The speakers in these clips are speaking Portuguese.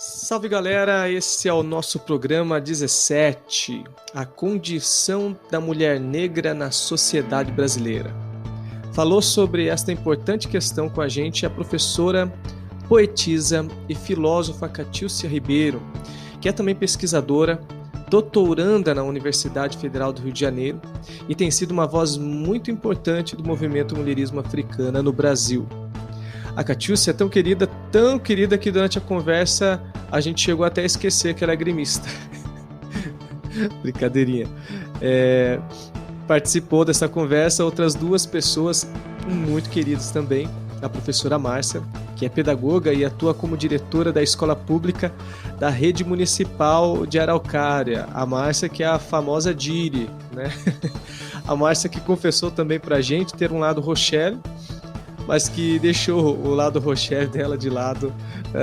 Salve galera, esse é o nosso programa 17, a condição da mulher negra na sociedade brasileira. Falou sobre esta importante questão com a gente a professora, poetisa e filósofa Catiúcia Ribeiro, que é também pesquisadora, doutoranda na Universidade Federal do Rio de Janeiro e tem sido uma voz muito importante do movimento mulherismo africana no Brasil. A Catiúcia é tão querida que durante a conversa a gente chegou até a esquecer que ela é gremista. Brincadeirinha. Participou dessa conversa outras duas pessoas muito queridas também. A professora Márcia, que é pedagoga e atua como diretora da escola pública da rede municipal de Araucária. A Márcia, que é a famosa Diri, né? A Márcia que confessou também pra gente ter um lado Rochelle, mas que deixou o lado Rochelle dela de lado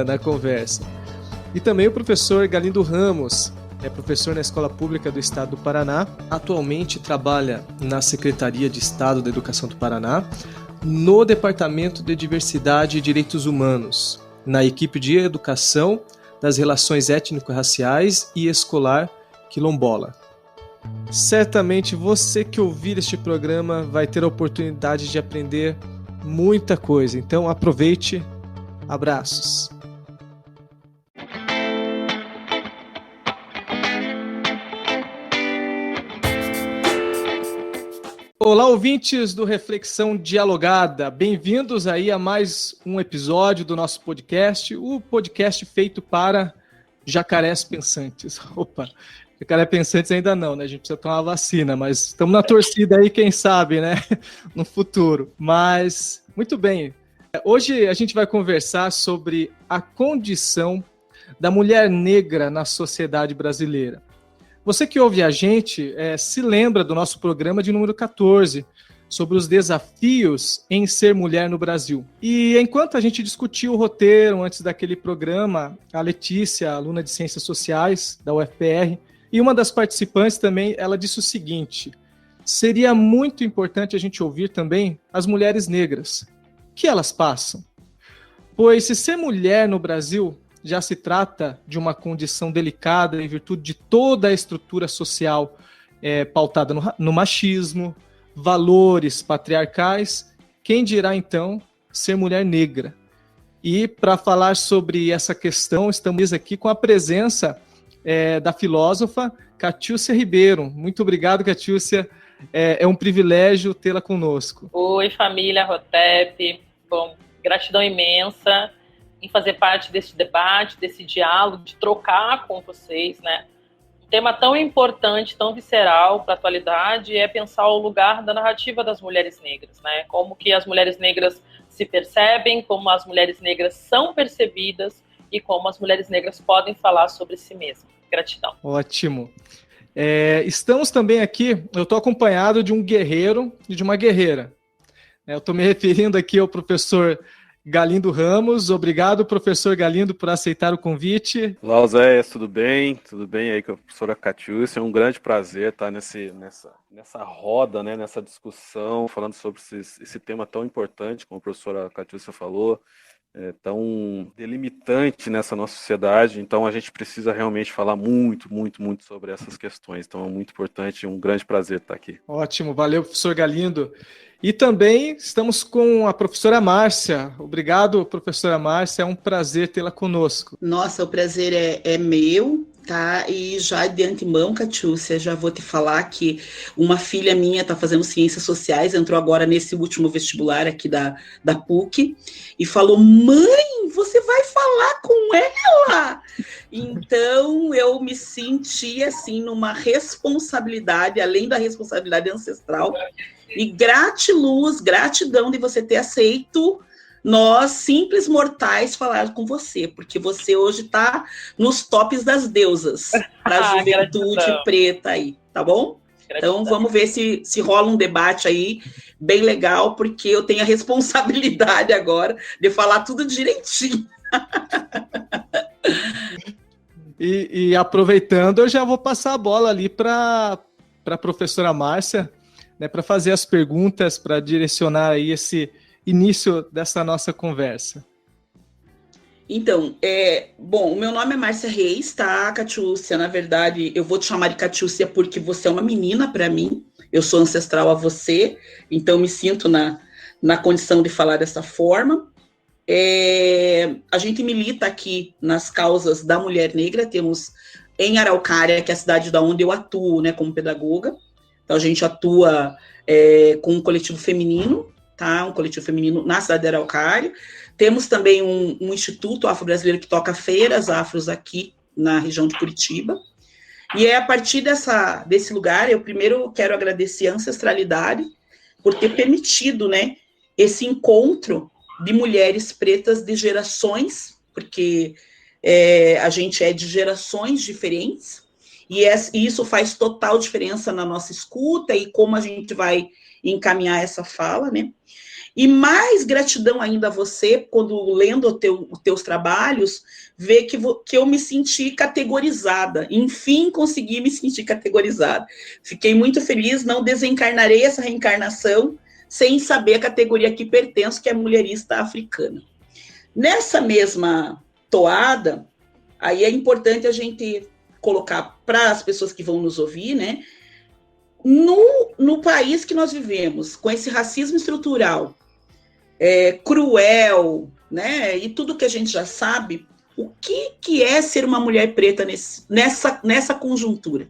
na conversa. E também o professor Galindo Ramos, é professor na Escola Pública do Estado do Paraná, atualmente trabalha na Secretaria de Estado da Educação do Paraná, no Departamento de Diversidade e Direitos Humanos, na equipe de Educação das Relações Étnico-Raciais e Escolar Quilombola. Certamente você que ouvir este programa vai ter a oportunidade de aprender muita coisa, então aproveite. Abraços. Olá, ouvintes do Reflexão Dialogada, bem-vindos aí a mais um episódio do nosso podcast, o podcast feito para jacarés pensantes. Opa, jacaré pensantes ainda não, né? A gente precisa tomar uma vacina, mas estamos na torcida aí, quem sabe, né? No futuro. Mas, muito bem, hoje a gente vai conversar sobre a condição da mulher negra na sociedade brasileira. Você que ouve a gente se lembra do nosso programa de número 14, sobre os desafios em ser mulher no Brasil. E enquanto a gente discutia o roteiro antes daquele programa, a Letícia, aluna de Ciências Sociais da UFPR, e uma das participantes também, ela disse o seguinte: seria muito importante a gente ouvir também as mulheres negras. O que elas passam? Pois se ser mulher no Brasil já se trata de uma condição delicada em virtude de toda a estrutura social pautada no machismo, valores patriarcais, quem dirá então ser mulher negra? E para falar sobre essa questão, estamos aqui com a presença da filósofa Catiúcia Ribeiro. Muito obrigado, Catiúcia. É um privilégio tê-la conosco. Oi, família Rotep. Bom, gratidão imensa em fazer parte desse debate, desse diálogo, de trocar com vocês, né? Um tema tão importante, tão visceral para a atualidade é pensar o lugar da narrativa das mulheres negras, né? Como que as mulheres negras se percebem, como as mulheres negras são percebidas e como as mulheres negras podem falar sobre si mesmas. Gratidão. Ótimo. Estamos também aqui, eu estou acompanhado de um guerreiro e de uma guerreira. Eu estou me referindo aqui ao professor Galindo Ramos. Obrigado, professor Galindo, por aceitar o convite. Olá, Oséias, tudo bem? Tudo bem aí com a professora Catiúcia? É um grande prazer estar nessa roda, né, nessa discussão, falando sobre esse tema tão importante, como a professora Catiúcia falou, tão delimitante nessa nossa sociedade. Então, a gente precisa realmente falar muito sobre essas questões. Então, é muito importante e um grande prazer estar aqui. Ótimo, valeu, professor Galindo. E também estamos com a professora Márcia. Obrigado, professora Márcia, é um prazer tê-la conosco. Nossa, o prazer é meu, tá? E já de antemão, Catiúcia, já vou te falar que uma filha minha está fazendo Ciências Sociais, entrou agora nesse último vestibular aqui da PUC, e falou: mãe, você vai falar com ela? Então, eu me senti, assim, numa responsabilidade, além da responsabilidade ancestral, e gratidão de você ter aceito nós, simples mortais, falar com você, porque você hoje está nos tops das deusas para a juventude preta aí, tá bom? Então, vamos ver se rola um debate aí bem legal, porque eu tenho a responsabilidade agora de falar tudo direitinho. E aproveitando, eu já vou passar a bola ali para a professora Márcia, né, para fazer as perguntas, para direcionar aí esse início dessa nossa conversa. Então, bom, o meu nome é Márcia Reis, tá, Catiúcia? Na verdade, eu vou te chamar de Catiúcia porque você é uma menina para mim. Eu sou ancestral a você, então me sinto na condição de falar dessa forma. A gente milita aqui nas causas da mulher negra. Temos em Araucária, que é a cidade da onde eu atuo, né, como pedagoga. Então, a gente atua com um coletivo feminino, tá? Um coletivo feminino na cidade de Araucária. Temos também um instituto afro-brasileiro que toca feiras afros aqui na região de Curitiba. E a partir desse lugar, eu primeiro quero agradecer a ancestralidade por ter permitido, né, esse encontro de mulheres pretas de gerações, porque a gente é de gerações diferentes, e isso faz total diferença na nossa escuta e como a gente vai encaminhar essa fala, né? E mais gratidão ainda a você, quando lendo os teus trabalhos, ver que eu me senti categorizada. Enfim, consegui me sentir categorizada. Fiquei muito feliz, não desencarnarei essa reencarnação sem saber a categoria que pertenço, que é mulherista africana. Nessa mesma toada, aí é importante a gente colocar para as pessoas que vão nos ouvir, né? No país que nós vivemos, com esse racismo estrutural, cruel, né? E tudo que a gente já sabe, o que é ser uma mulher preta nessa conjuntura,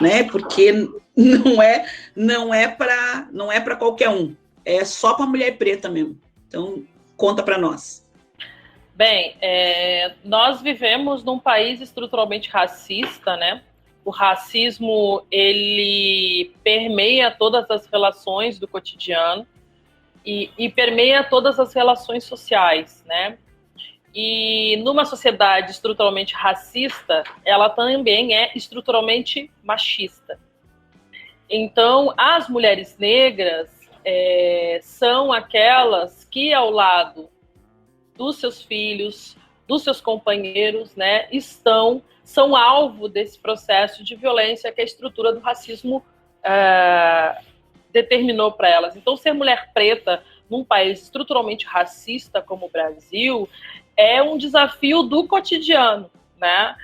né? Porque não é para qualquer um, é só para mulher preta mesmo. Então, conta para nós. Bem, nós vivemos num país estruturalmente racista, né? O racismo, ele permeia todas as relações do cotidiano e permeia todas as relações sociais, né? E numa sociedade estruturalmente racista, ela também é estruturalmente machista. Então, as mulheres negras são aquelas que, ao lado dos seus filhos, dos seus companheiros, né, são alvo desse processo de violência que a estrutura do racismo determinou para elas. Então, ser mulher preta num país estruturalmente racista como o Brasil é um desafio do cotidiano, né?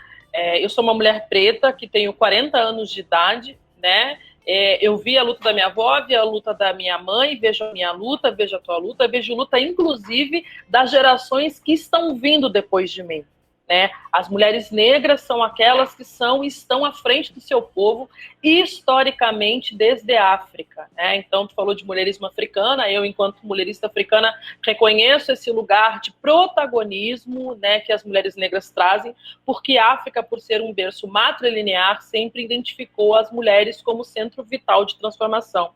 Eu sou uma mulher preta que tenho 40 anos de idade, né? Eu vi a luta da minha avó, vi a luta da minha mãe, vejo a minha luta, vejo a tua luta, vejo luta, inclusive, das gerações que estão vindo depois de mim, né? As mulheres negras são aquelas que estão à frente do seu povo, historicamente, desde a África, né? Então, tu falou de mulherismo africana, eu, enquanto mulherista africana, reconheço esse lugar de protagonismo, né, que as mulheres negras trazem, porque a África, por ser um berço matrilinear, sempre identificou as mulheres como centro vital de transformação.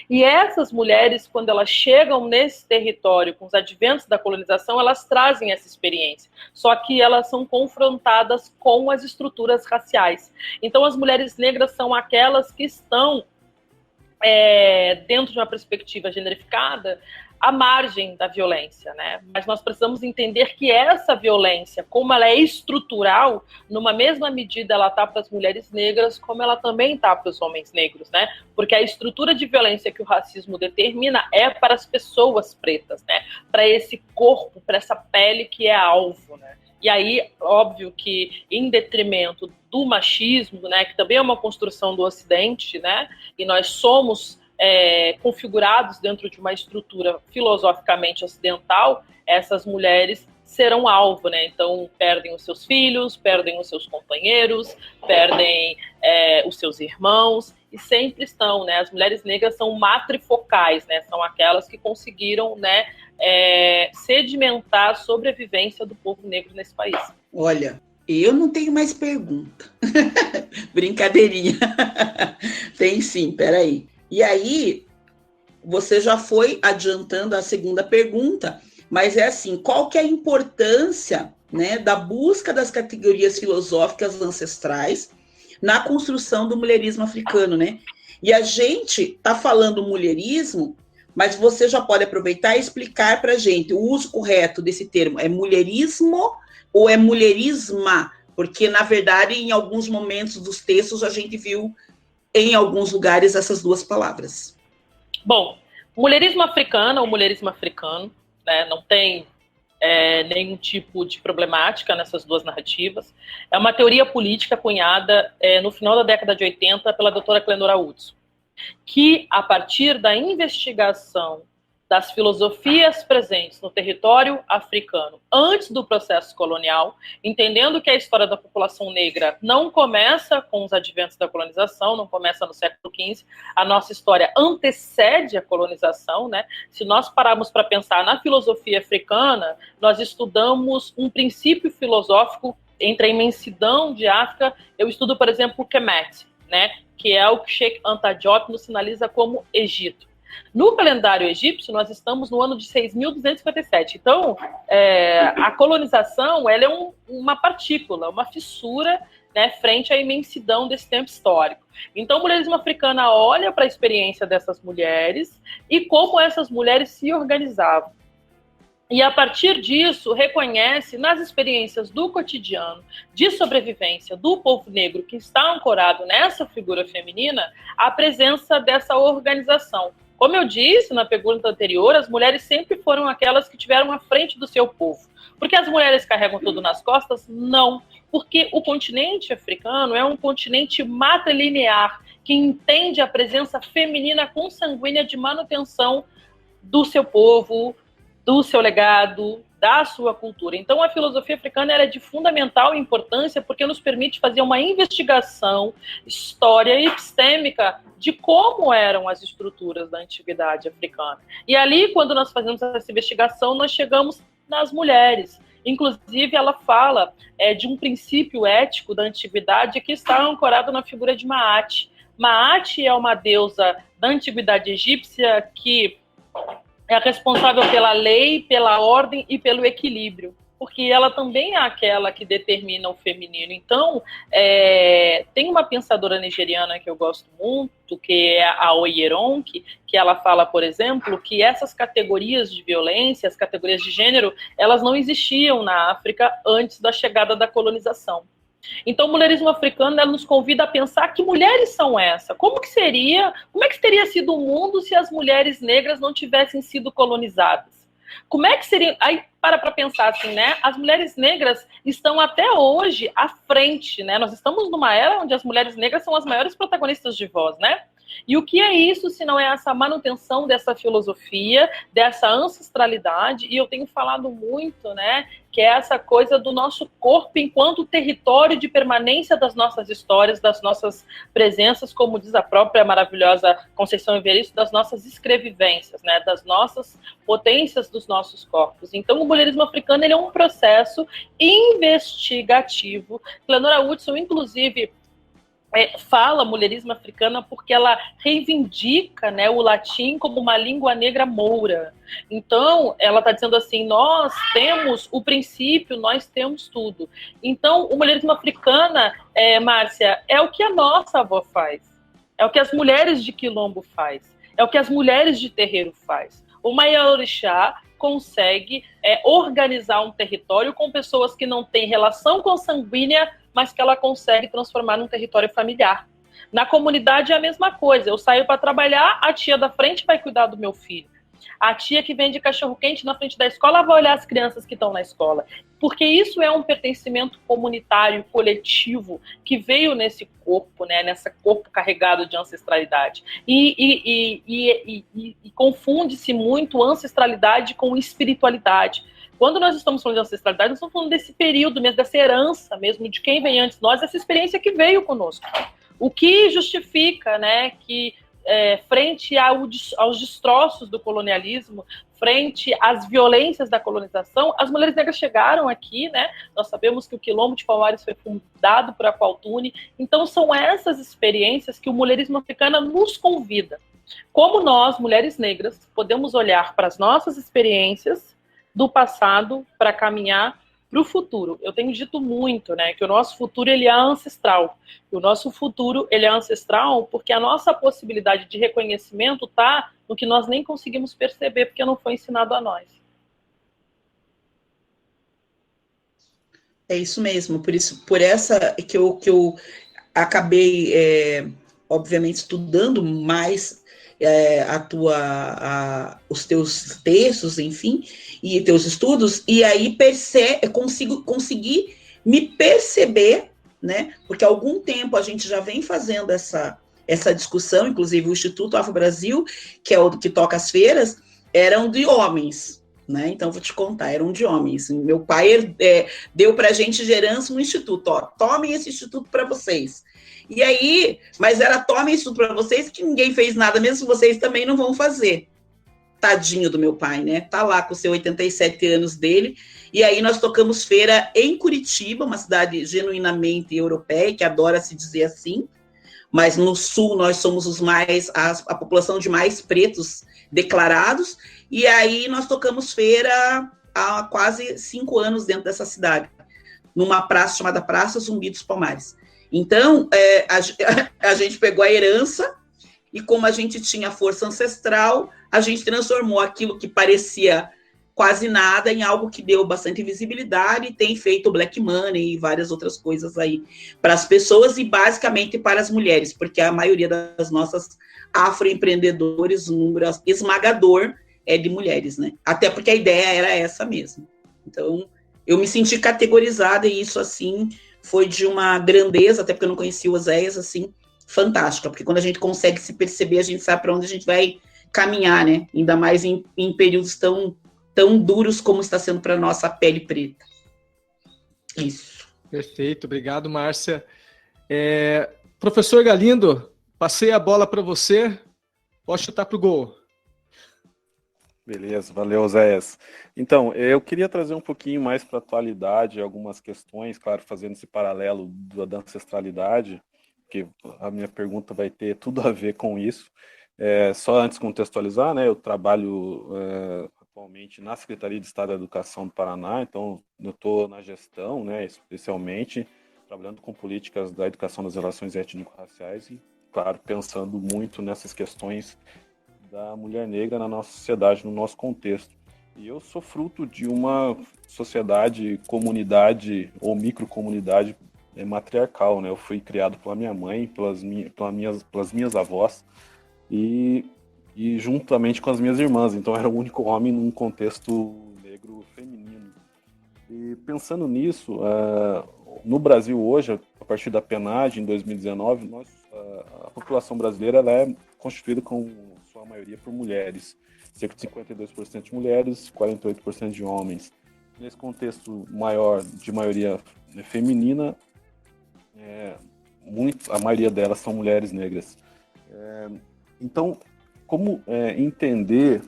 E essas mulheres, quando elas chegam nesse território, com os adventos da colonização, elas trazem essa experiência. Só que elas são confrontadas com as estruturas raciais. Então, as mulheres negras são aquelas que estão, dentro de uma perspectiva generificada, à margem da violência, né? Mas nós precisamos entender que essa violência, como ela é estrutural, numa mesma medida ela está para as mulheres negras, como ela também está para os homens negros, né? Porque a estrutura de violência que o racismo determina é para as pessoas pretas, né? Para esse corpo, para essa pele que é alvo, né? E aí, óbvio que em detrimento do machismo, né, que também é uma construção do Ocidente, né? E nós somos configurados dentro de uma estrutura filosoficamente ocidental, essas mulheres serão alvo, né? Então, perdem os seus filhos, perdem os seus companheiros, perdem os seus irmãos, e sempre estão, né? As mulheres negras são matrifocais, né? São aquelas que conseguiram, né, sedimentar a sobrevivência do povo negro nesse país. Olha, eu não tenho mais pergunta. Brincadeirinha. Tem sim, peraí. E aí, você já foi adiantando a segunda pergunta, mas é assim, qual que é a importância, né, da busca das categorias filosóficas ancestrais na construção do mulherismo africano, né? E a gente está falando mulherismo, mas você já pode aproveitar e explicar para a gente o uso correto desse termo. É mulherismo ou é mulherisma? Porque, na verdade, em alguns momentos dos textos, a gente viu em alguns lugares essas duas palavras. Bom, mulherismo africano ou mulherismo africano, né, não tem nenhum tipo de problemática nessas duas narrativas. É uma teoria política cunhada no final da década de 80 pela doutora Clenora Hudson, que, a partir da investigação das filosofias presentes no território africano antes do processo colonial, entendendo que a história da população negra não começa com os adventos da colonização, não começa no século XV, a nossa história antecede a colonização, né? Se nós pararmos para pensar na filosofia africana, nós estudamos um princípio filosófico entre a imensidão de África. Eu estudo, por exemplo, o Kemet, né? Que é o que Sheikh Anta Diop nos sinaliza como Egito. No calendário egípcio, nós estamos no ano de 6.257. Então, a colonização ela é uma partícula, uma fissura, né, frente à imensidão desse tempo histórico. Então, o mulherismo africano olha para a experiência dessas mulheres e como essas mulheres se organizavam. E, a partir disso, reconhece nas experiências do cotidiano, de sobrevivência do povo negro que está ancorado nessa figura feminina, a presença dessa organização. Como eu disse na pergunta anterior, as mulheres sempre foram aquelas que tiveram à frente do seu povo. Porque as mulheres carregam tudo nas costas? Não. Porque o continente africano é um continente matrilinear, que entende a presença feminina consanguínea de manutenção do seu povo, do seu legado, da sua cultura. Então, a filosofia africana é de fundamental importância porque nos permite fazer uma investigação história e epistêmica de como eram as estruturas da antiguidade africana. E ali, quando nós fazemos essa investigação, nós chegamos nas mulheres. Inclusive, ela fala de um princípio ético da antiguidade que está ancorado na figura de Maat. Maat é uma deusa da antiguidade egípcia que é responsável pela lei, pela ordem e pelo equilíbrio, porque ela também é aquela que determina o feminino. Então, tem uma pensadora nigeriana que eu gosto muito, que é a Oyeronke, que ela fala, por exemplo, que essas categorias de violência, as categorias de gênero, elas não existiam na África antes da chegada da colonização. Então, o mulherismo africano ela nos convida a pensar que mulheres são essas. Como é que teria sido o mundo se as mulheres negras não tivessem sido colonizadas? Como é que seria... Aí, para pensar assim, né? As mulheres negras estão até hoje à frente, né? Nós estamos numa era onde as mulheres negras são as maiores protagonistas de voz, né? E o que é isso se não é essa manutenção dessa filosofia, dessa ancestralidade? E eu tenho falado muito, né, que é essa coisa do nosso corpo enquanto território de permanência das nossas histórias, das nossas presenças, como diz a própria maravilhosa Conceição Evaristo, das nossas escrevivências, né, das nossas potências dos nossos corpos. Então, o mulherismo africano ele é um processo investigativo. Clenora Hudson, inclusive, fala mulherismo africana porque ela reivindica, né, o latim como uma língua negra moura. Então, ela está dizendo assim, nós temos o princípio, nós temos tudo. Então, o mulherismo africana, Márcia, é o que a nossa avó faz, é o que as mulheres de quilombo faz, é o que as mulheres de terreiro faz. O Maiorixá consegue organizar um território com pessoas que não têm relação consanguínea, mas que ela consegue transformar num território familiar. Na comunidade é a mesma coisa. Eu saio para trabalhar, a tia da frente vai cuidar do meu filho. A tia que vende cachorro-quente na frente da escola vai olhar as crianças que estão na escola. Porque isso é um pertencimento comunitário, coletivo, que veio nesse corpo, né, nesse corpo carregado de ancestralidade. E confunde-se muito ancestralidade com espiritualidade. Quando nós estamos falando de ancestralidade, nós estamos falando desse período mesmo, dessa herança mesmo, de quem vem antes de nós, essa experiência que veio conosco. O que justifica, né, que frente aos destroços do colonialismo, frente às violências da colonização, as mulheres negras chegaram aqui, né? Nós sabemos que o Quilombo de Palmares foi fundado por Aqualtune. Então, são essas experiências que o mulherismo africano nos convida. Como nós, mulheres negras, podemos olhar para as nossas experiências do passado para caminhar para o futuro. Eu tenho dito muito, né, que o nosso futuro ele é ancestral. O nosso futuro ele é ancestral porque a nossa possibilidade de reconhecimento está no que nós nem conseguimos perceber porque não foi ensinado a nós. É isso mesmo. Por essa que eu acabei, obviamente, estudando mais os teus textos, enfim, e teus estudos, e aí conseguir me perceber, né? Porque há algum tempo a gente já vem fazendo essa discussão, inclusive o Instituto Afro-Brasil, que é o que toca as feiras, eram de homens, né? Então, vou te contar, eram de homens. Meu pai deu para a gente de herança um instituto, ó, tomem esse instituto para vocês. E aí, mas tomem isso para vocês, que ninguém fez nada, mesmo vocês também não vão fazer. Tadinho do meu pai, né? Tá lá com os seus 87 anos dele. E aí nós tocamos feira em Curitiba, uma cidade genuinamente europeia, que adora se dizer assim, mas no sul nós somos a população de mais pretos declarados, e aí nós tocamos feira há quase 5 anos dentro dessa cidade, numa praça chamada Praça Zumbi dos Palmares. Então, a gente pegou a herança, e como a gente tinha força ancestral, a gente transformou aquilo que parecia quase nada em algo que deu bastante visibilidade, e tem feito Black Money e várias outras coisas aí para as pessoas e basicamente para as mulheres, porque a maioria das nossas afroempreendedores, o número esmagador é de mulheres, né? Até porque a ideia era essa mesmo. Então, eu me senti categorizada e isso, assim, foi de uma grandeza, até porque eu não conhecia o Oséias, assim, fantástica, porque quando a gente consegue se perceber, a gente sabe para onde a gente vai caminhar, né? Ainda mais em períodos tão duros como está sendo para a nossa pele preta. Isso. Perfeito, obrigado, Márcia. Professor Galindo, passei a bola para você, pode chutar para o gol. Beleza, valeu, Oséias. Então, eu queria trazer um pouquinho mais para a atualidade, algumas questões, claro, fazendo esse paralelo da ancestralidade, que a minha pergunta vai ter tudo a ver com isso. Só antes de contextualizar, né, eu trabalho atualmente na Secretaria de Estado da Educação do Paraná, então eu estou na gestão, né, especialmente trabalhando com políticas da educação das relações étnico-raciais e, claro, pensando muito nessas questões da mulher negra na nossa sociedade, no nosso contexto. E eu sou fruto de uma sociedade, comunidade ou microcomunidade matriarcal, né? Eu fui criado pela minha mãe, pelas minhas avós e juntamente com as minhas irmãs. Então, eu era o único homem num contexto negro feminino. E pensando nisso, no Brasil hoje, a partir da PNAD, em 2019, a população brasileira ela é constituída com sua maioria por mulheres. Cerca de 52% de mulheres, 48% de homens. Nesse contexto maior de maioria feminina, a maioria delas são mulheres negras. Então, como entender,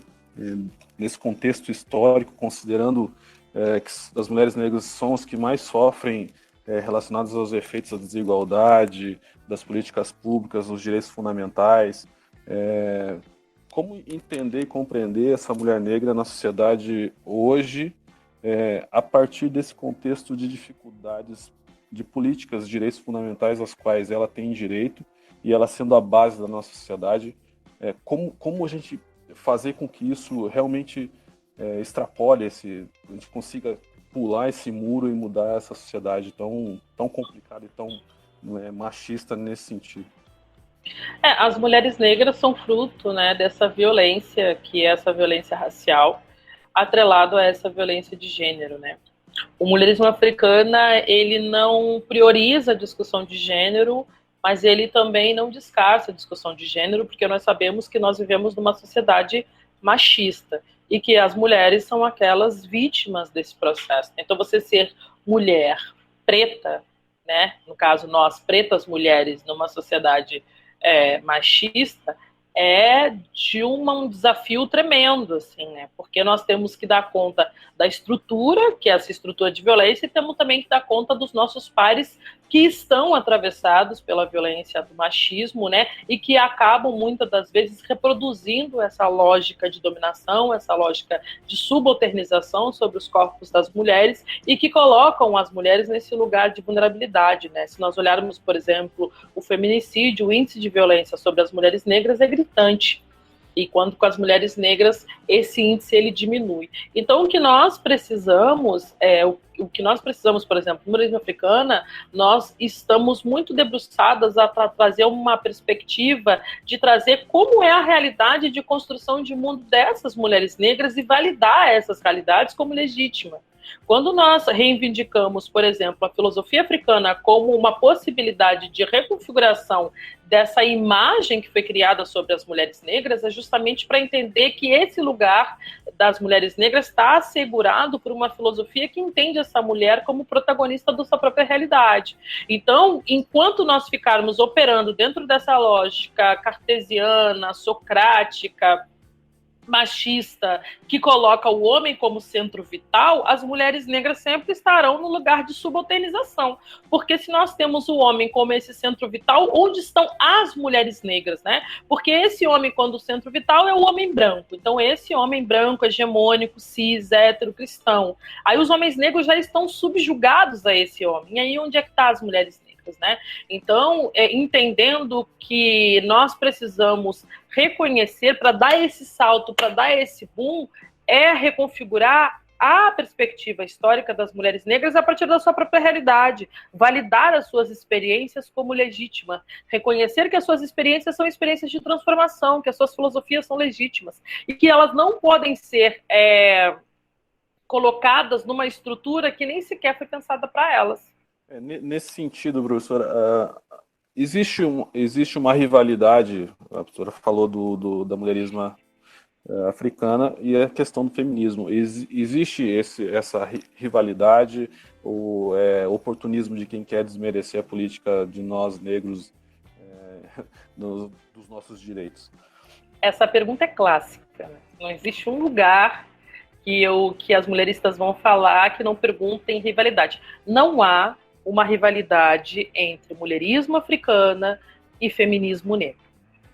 nesse contexto histórico, considerando que as mulheres negras são as que mais sofrem relacionadas aos efeitos da desigualdade, das políticas públicas, dos direitos fundamentais, como entender e compreender essa mulher negra na sociedade hoje, a partir desse contexto de dificuldades de políticas, de direitos fundamentais aos quais ela tem direito, e ela sendo a base da nossa sociedade, como a gente fazer com que isso realmente extrapole, a gente consiga pular esse muro e mudar essa sociedade tão complicada e tão machista nesse sentido. As mulheres negras são fruto, né, dessa violência, que é essa violência racial, atrelado a essa violência de gênero, né? O mulherismo africana, ele não prioriza a discussão de gênero, mas ele também não descarta a discussão de gênero, porque nós sabemos que nós vivemos numa sociedade machista e que as mulheres são aquelas vítimas desse processo. Então, você ser mulher preta, né, no caso nós, pretas mulheres, numa sociedade machista, de um desafio tremendo, assim, né? Porque nós temos que dar conta da estrutura, que é essa estrutura de violência, e temos também que dar conta dos nossos pares que estão atravessados pela violência do machismo, né? E que acabam, muitas das vezes, reproduzindo essa lógica de dominação, essa lógica de subalternização sobre os corpos das mulheres e que colocam as mulheres nesse lugar de vulnerabilidade, né? Se nós olharmos, por exemplo, o feminicídio, o índice de violência sobre as mulheres negras é gritante. E quando com as mulheres negras, esse índice ele diminui. Então, o que nós precisamos, por exemplo, no mulherismo africana, nós estamos muito debruçadas a trazer uma perspectiva de trazer como é a realidade de construção de mundo dessas mulheres negras e validar essas realidades como legítima. Quando nós reivindicamos, por exemplo, a filosofia africana como uma possibilidade de reconfiguração dessa imagem que foi criada sobre as mulheres negras, é justamente para entender que esse lugar das mulheres negras está assegurado por uma filosofia que entende essa mulher como protagonista da sua própria realidade. Então, enquanto nós ficarmos operando dentro dessa lógica cartesiana, socrática, machista, que coloca o homem como centro vital, as mulheres negras sempre estarão no lugar de subalternização. Porque se nós temos o homem como esse centro vital, onde estão as mulheres negras, né? Porque esse homem, quando o centro vital, é o homem branco. Então, esse homem branco, hegemônico, cis, hétero, cristão. Aí os homens negros já estão subjugados a esse homem. E aí, onde é que estão as mulheres negras? Né? Então, entendendo que nós precisamos reconhecer, para dar esse salto, para dar esse boom, é reconfigurar a perspectiva histórica das mulheres negras a partir da sua própria realidade, validar as suas experiências como legítimas, reconhecer que as suas experiências são experiências de transformação, que as suas filosofias são legítimas e que elas não podem ser colocadas numa estrutura que nem sequer foi pensada para elas. Nesse sentido, professora, existe uma rivalidade, a professora falou da mulherismo africana e a questão do feminismo. Existe essa rivalidade, o oportunismo de quem quer desmerecer a política de nós negros dos nossos direitos? Essa pergunta é clássica. Não existe um lugar que as mulheristas vão falar que não perguntem rivalidade. Não há uma rivalidade entre mulherismo africana e feminismo negro.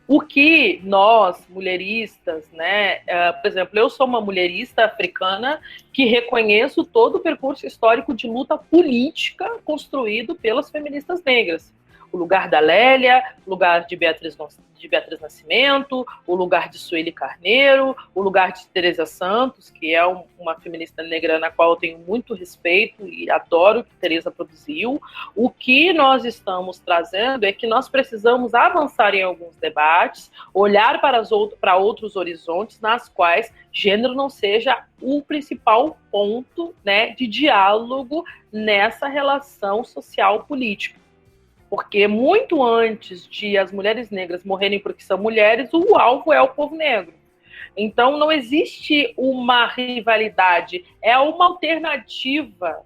O que nós, mulheristas, né, por exemplo, eu sou uma mulherista africana que reconheço todo o percurso histórico de luta política construído pelas feministas negras. O lugar da Lélia, o lugar de Beatriz Nascimento, o lugar de Sueli Carneiro, o lugar de Teresa Santos, que é uma feminista negra na qual eu tenho muito respeito e adoro o que Teresa produziu. O que nós estamos trazendo é que nós precisamos avançar em alguns debates, olhar para outros horizontes nas quais gênero não seja o principal ponto, né, de diálogo nessa relação social política. Porque muito antes de as mulheres negras morrerem porque são mulheres, o alvo é o povo negro. Então não existe uma rivalidade, é uma alternativa,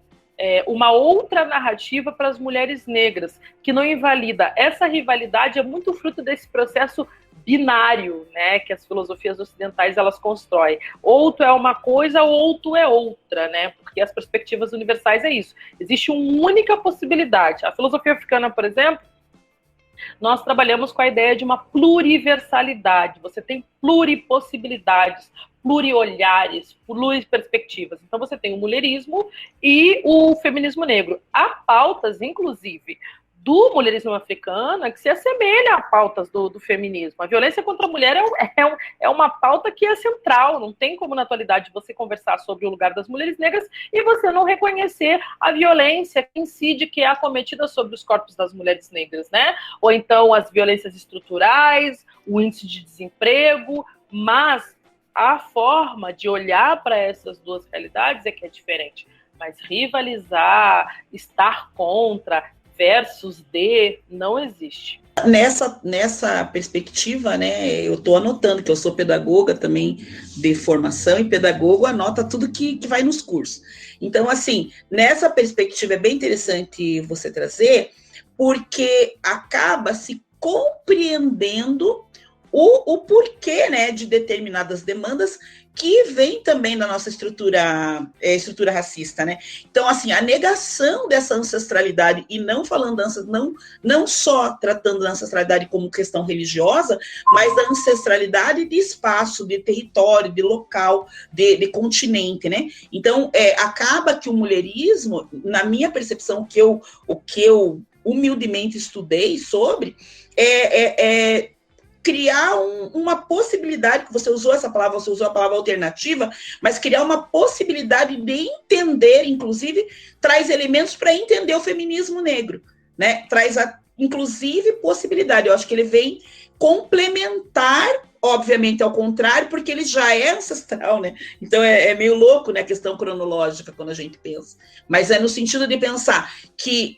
uma outra narrativa para as mulheres negras, que não invalida. Essa rivalidade é muito fruto desse processo binário, né, que as filosofias ocidentais elas constroem. Ou tu é uma coisa, ou tu é outra, né? Porque as perspectivas universais é isso. Existe uma única possibilidade. A filosofia africana, por exemplo, nós trabalhamos com a ideia de uma pluriversalidade. Você tem pluripossibilidades, pluriolhares, pluriperspectivas. Então você tem o mulherismo e o feminismo negro. Há pautas, inclusive, do mulherismo africano que se assemelha a pautas do feminismo. A violência contra a mulher é uma pauta que é central. Não tem como, na atualidade, você conversar sobre o lugar das mulheres negras e você não reconhecer a violência que incide, que é acometida sobre os corpos das mulheres negras, né? Ou então as violências estruturais, o índice de desemprego, mas a forma de olhar para essas duas realidades é que é diferente. Mas rivalizar, estar contra versus de, não existe. Nessa perspectiva, né, eu estou anotando que eu sou pedagoga também de formação, e pedagogo anota tudo que vai nos cursos. Então, assim, nessa perspectiva é bem interessante você trazer, porque acaba se compreendendo o porquê, né, de determinadas demandas que vem também da nossa estrutura racista, né? Então, assim, a negação dessa ancestralidade, e não falando não só tratando da ancestralidade como questão religiosa, mas da ancestralidade de espaço, de território, de local, de continente, né? Então, acaba que o mulherismo, na minha percepção, o que eu humildemente estudei sobre, criar uma possibilidade, que você usou essa palavra, você usou a palavra alternativa, mas criar uma possibilidade de entender, inclusive, traz elementos para entender o feminismo negro, né? Traz, inclusive, possibilidade. Eu acho que ele vem complementar, obviamente, ao contrário, porque ele já é ancestral, né? Então, é meio louco, né, a questão cronológica, quando a gente pensa. Mas é no sentido de pensar que,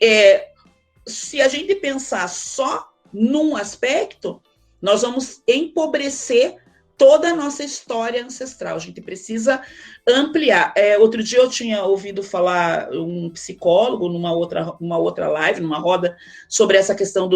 se a gente pensar só num aspecto, nós vamos empobrecer toda a nossa história ancestral. A gente precisa ampliar. Outro dia eu tinha ouvido falar um psicólogo numa outra live, numa roda, sobre essa questão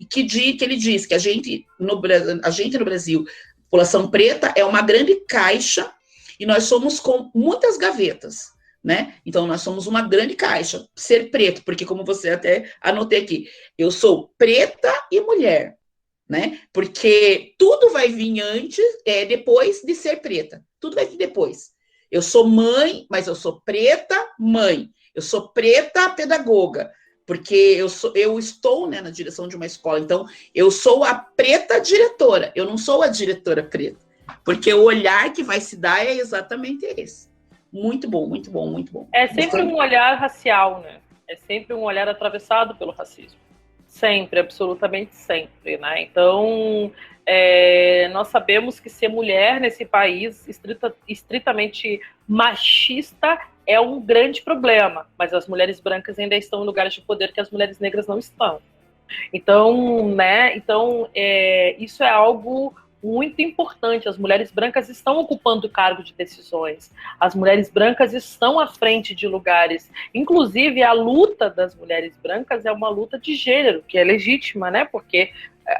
que ele diz que a gente no Brasil, população preta, é uma grande caixa e nós somos com muitas gavetas, né? Então, nós somos uma grande caixa. Ser preto, porque como você até anotei aqui, eu sou preta e mulher, né? Porque tudo vai vir antes, depois de ser preta. Tudo vai vir depois. Eu sou mãe, mas eu sou preta, mãe. Eu sou preta, pedagoga, porque eu estou, né, na direção de uma escola. Então, eu sou a preta diretora. Eu não sou a diretora preta, porque o olhar que vai se dar é exatamente esse. Muito bom, muito bom, muito bom. É sempre um olhar racial, né? É sempre um olhar atravessado pelo racismo. Sempre, absolutamente sempre, né? Então, nós sabemos que ser mulher nesse país estritamente machista é um grande problema, mas as mulheres brancas ainda estão em lugares de poder que as mulheres negras não estão. Então, né? Isso é algo muito importante. As mulheres brancas estão ocupando cargo de decisões. As mulheres brancas estão à frente de lugares. Inclusive, a luta das mulheres brancas é uma luta de gênero, que é legítima, né? Porque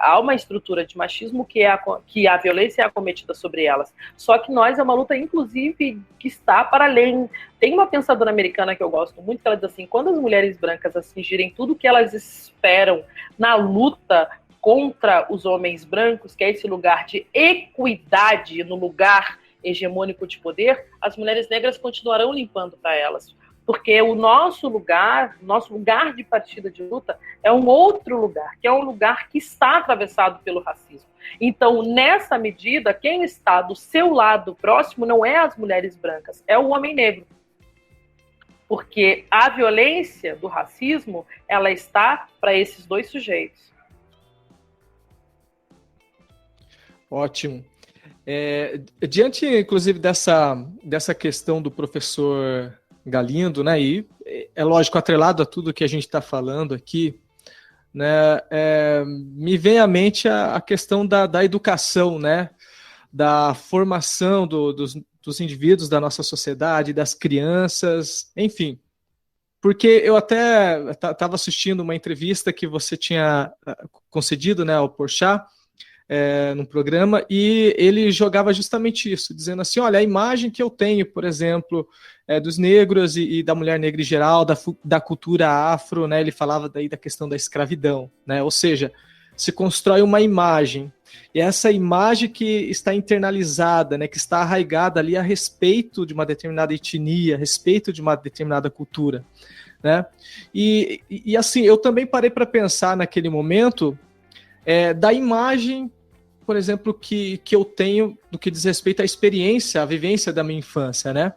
há uma estrutura de machismo que a violência é acometida sobre elas. Só que é uma luta, inclusive, que está para além. Tem uma pensadora americana que eu gosto muito, que ela diz assim: quando as mulheres brancas atingirem tudo que elas esperam na luta contra os homens brancos, que é esse lugar de equidade no lugar hegemônico de poder, as mulheres negras continuarão limpando para elas. Porque o nosso lugar de partida de luta é um outro lugar, que é um lugar que está atravessado pelo racismo. Então, nessa medida, quem está do seu lado próximo não é as mulheres brancas, é o homem negro. Porque a violência do racismo, ela está para esses dois sujeitos. Ótimo. Diante, inclusive, dessa questão do professor Galindo, né, e é lógico, atrelado a tudo que a gente está falando aqui, né, me vem à mente a questão da educação, né, da formação dos indivíduos da nossa sociedade, das crianças, enfim. Porque eu até estava assistindo uma entrevista que você tinha concedido, né, ao Porchat, no programa, e ele jogava justamente isso, dizendo assim: olha, a imagem que eu tenho, por exemplo, dos negros e da mulher negra em geral, da cultura afro, né, ele falava daí da questão da escravidão, né, ou seja, se constrói uma imagem, e essa imagem que está internalizada, né, que está arraigada ali a respeito de uma determinada etnia, a respeito de uma determinada cultura, né, e assim, eu também parei para pensar naquele momento da imagem, por exemplo, que eu tenho no que diz respeito à experiência, à vivência da minha infância, né?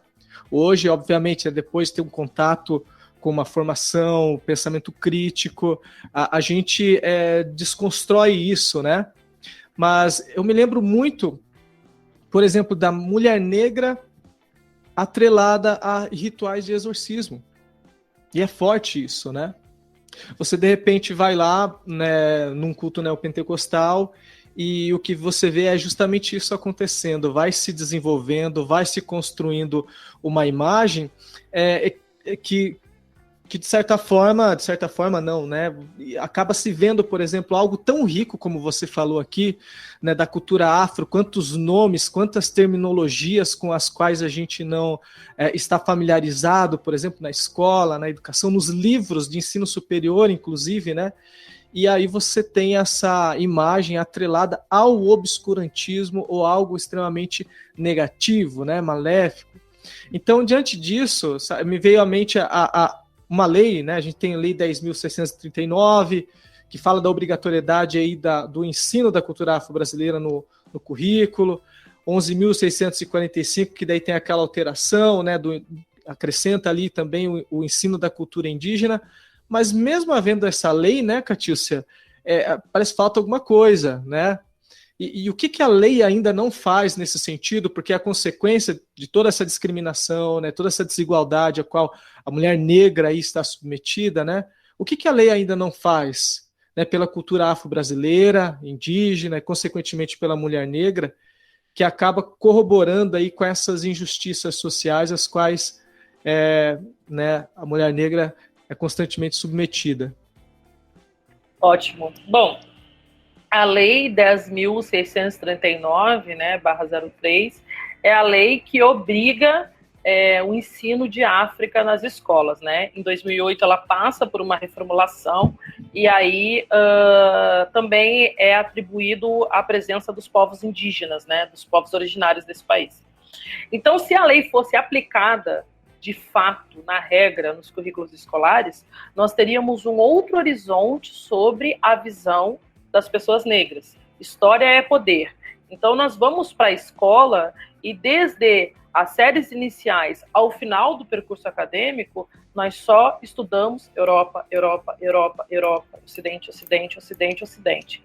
Hoje, obviamente, depois de ter um contato com uma formação, pensamento crítico, a gente desconstrói isso, né? Mas eu me lembro muito, por exemplo, da mulher negra atrelada a rituais de exorcismo. E é forte isso, né? Você, de repente, vai lá, né, num culto neopentecostal, e o que você vê é justamente isso acontecendo, vai se desenvolvendo, vai se construindo uma imagem que de certa forma não, né, acaba se vendo, por exemplo, algo tão rico como você falou aqui, né, da cultura afro, quantos nomes, quantas terminologias com as quais a gente não está familiarizado, por exemplo, na escola, na educação, nos livros de ensino superior, inclusive, né, e aí você tem essa imagem atrelada ao obscurantismo ou algo extremamente negativo, né, maléfico. Então, diante disso, me veio à mente uma lei, né? A gente tem a Lei 10.639, que fala da obrigatoriedade aí do ensino da cultura afro-brasileira no currículo, 11.645, que daí tem aquela alteração, né, acrescenta ali também o ensino da cultura indígena, mas mesmo havendo essa lei, né, Catiúcia, parece que falta alguma coisa, né? E o que a lei ainda não faz nesse sentido, porque a consequência de toda essa discriminação, né, toda essa desigualdade a qual a mulher negra aí está submetida, né, o que a lei ainda não faz, né, pela cultura afro-brasileira, indígena e, consequentemente, pela mulher negra, que acaba corroborando aí com essas injustiças sociais às quais né, a mulher negra é constantemente submetida? Ótimo. Bom, a Lei 10.639, né, /03, é a lei que obriga o ensino de África nas escolas, né? Em 2008 ela passa por uma reformulação e aí também é atribuído a presença dos povos indígenas, né, dos povos originários desse país. Então, se a lei fosse aplicada de fato, na regra, nos currículos escolares, nós teríamos um outro horizonte sobre a visão das pessoas negras. História é poder. Então, nós vamos para a escola e desde as séries iniciais ao final do percurso acadêmico, nós só estudamos Europa, Europa, Europa, Europa, Ocidente, Ocidente, Ocidente, Ocidente.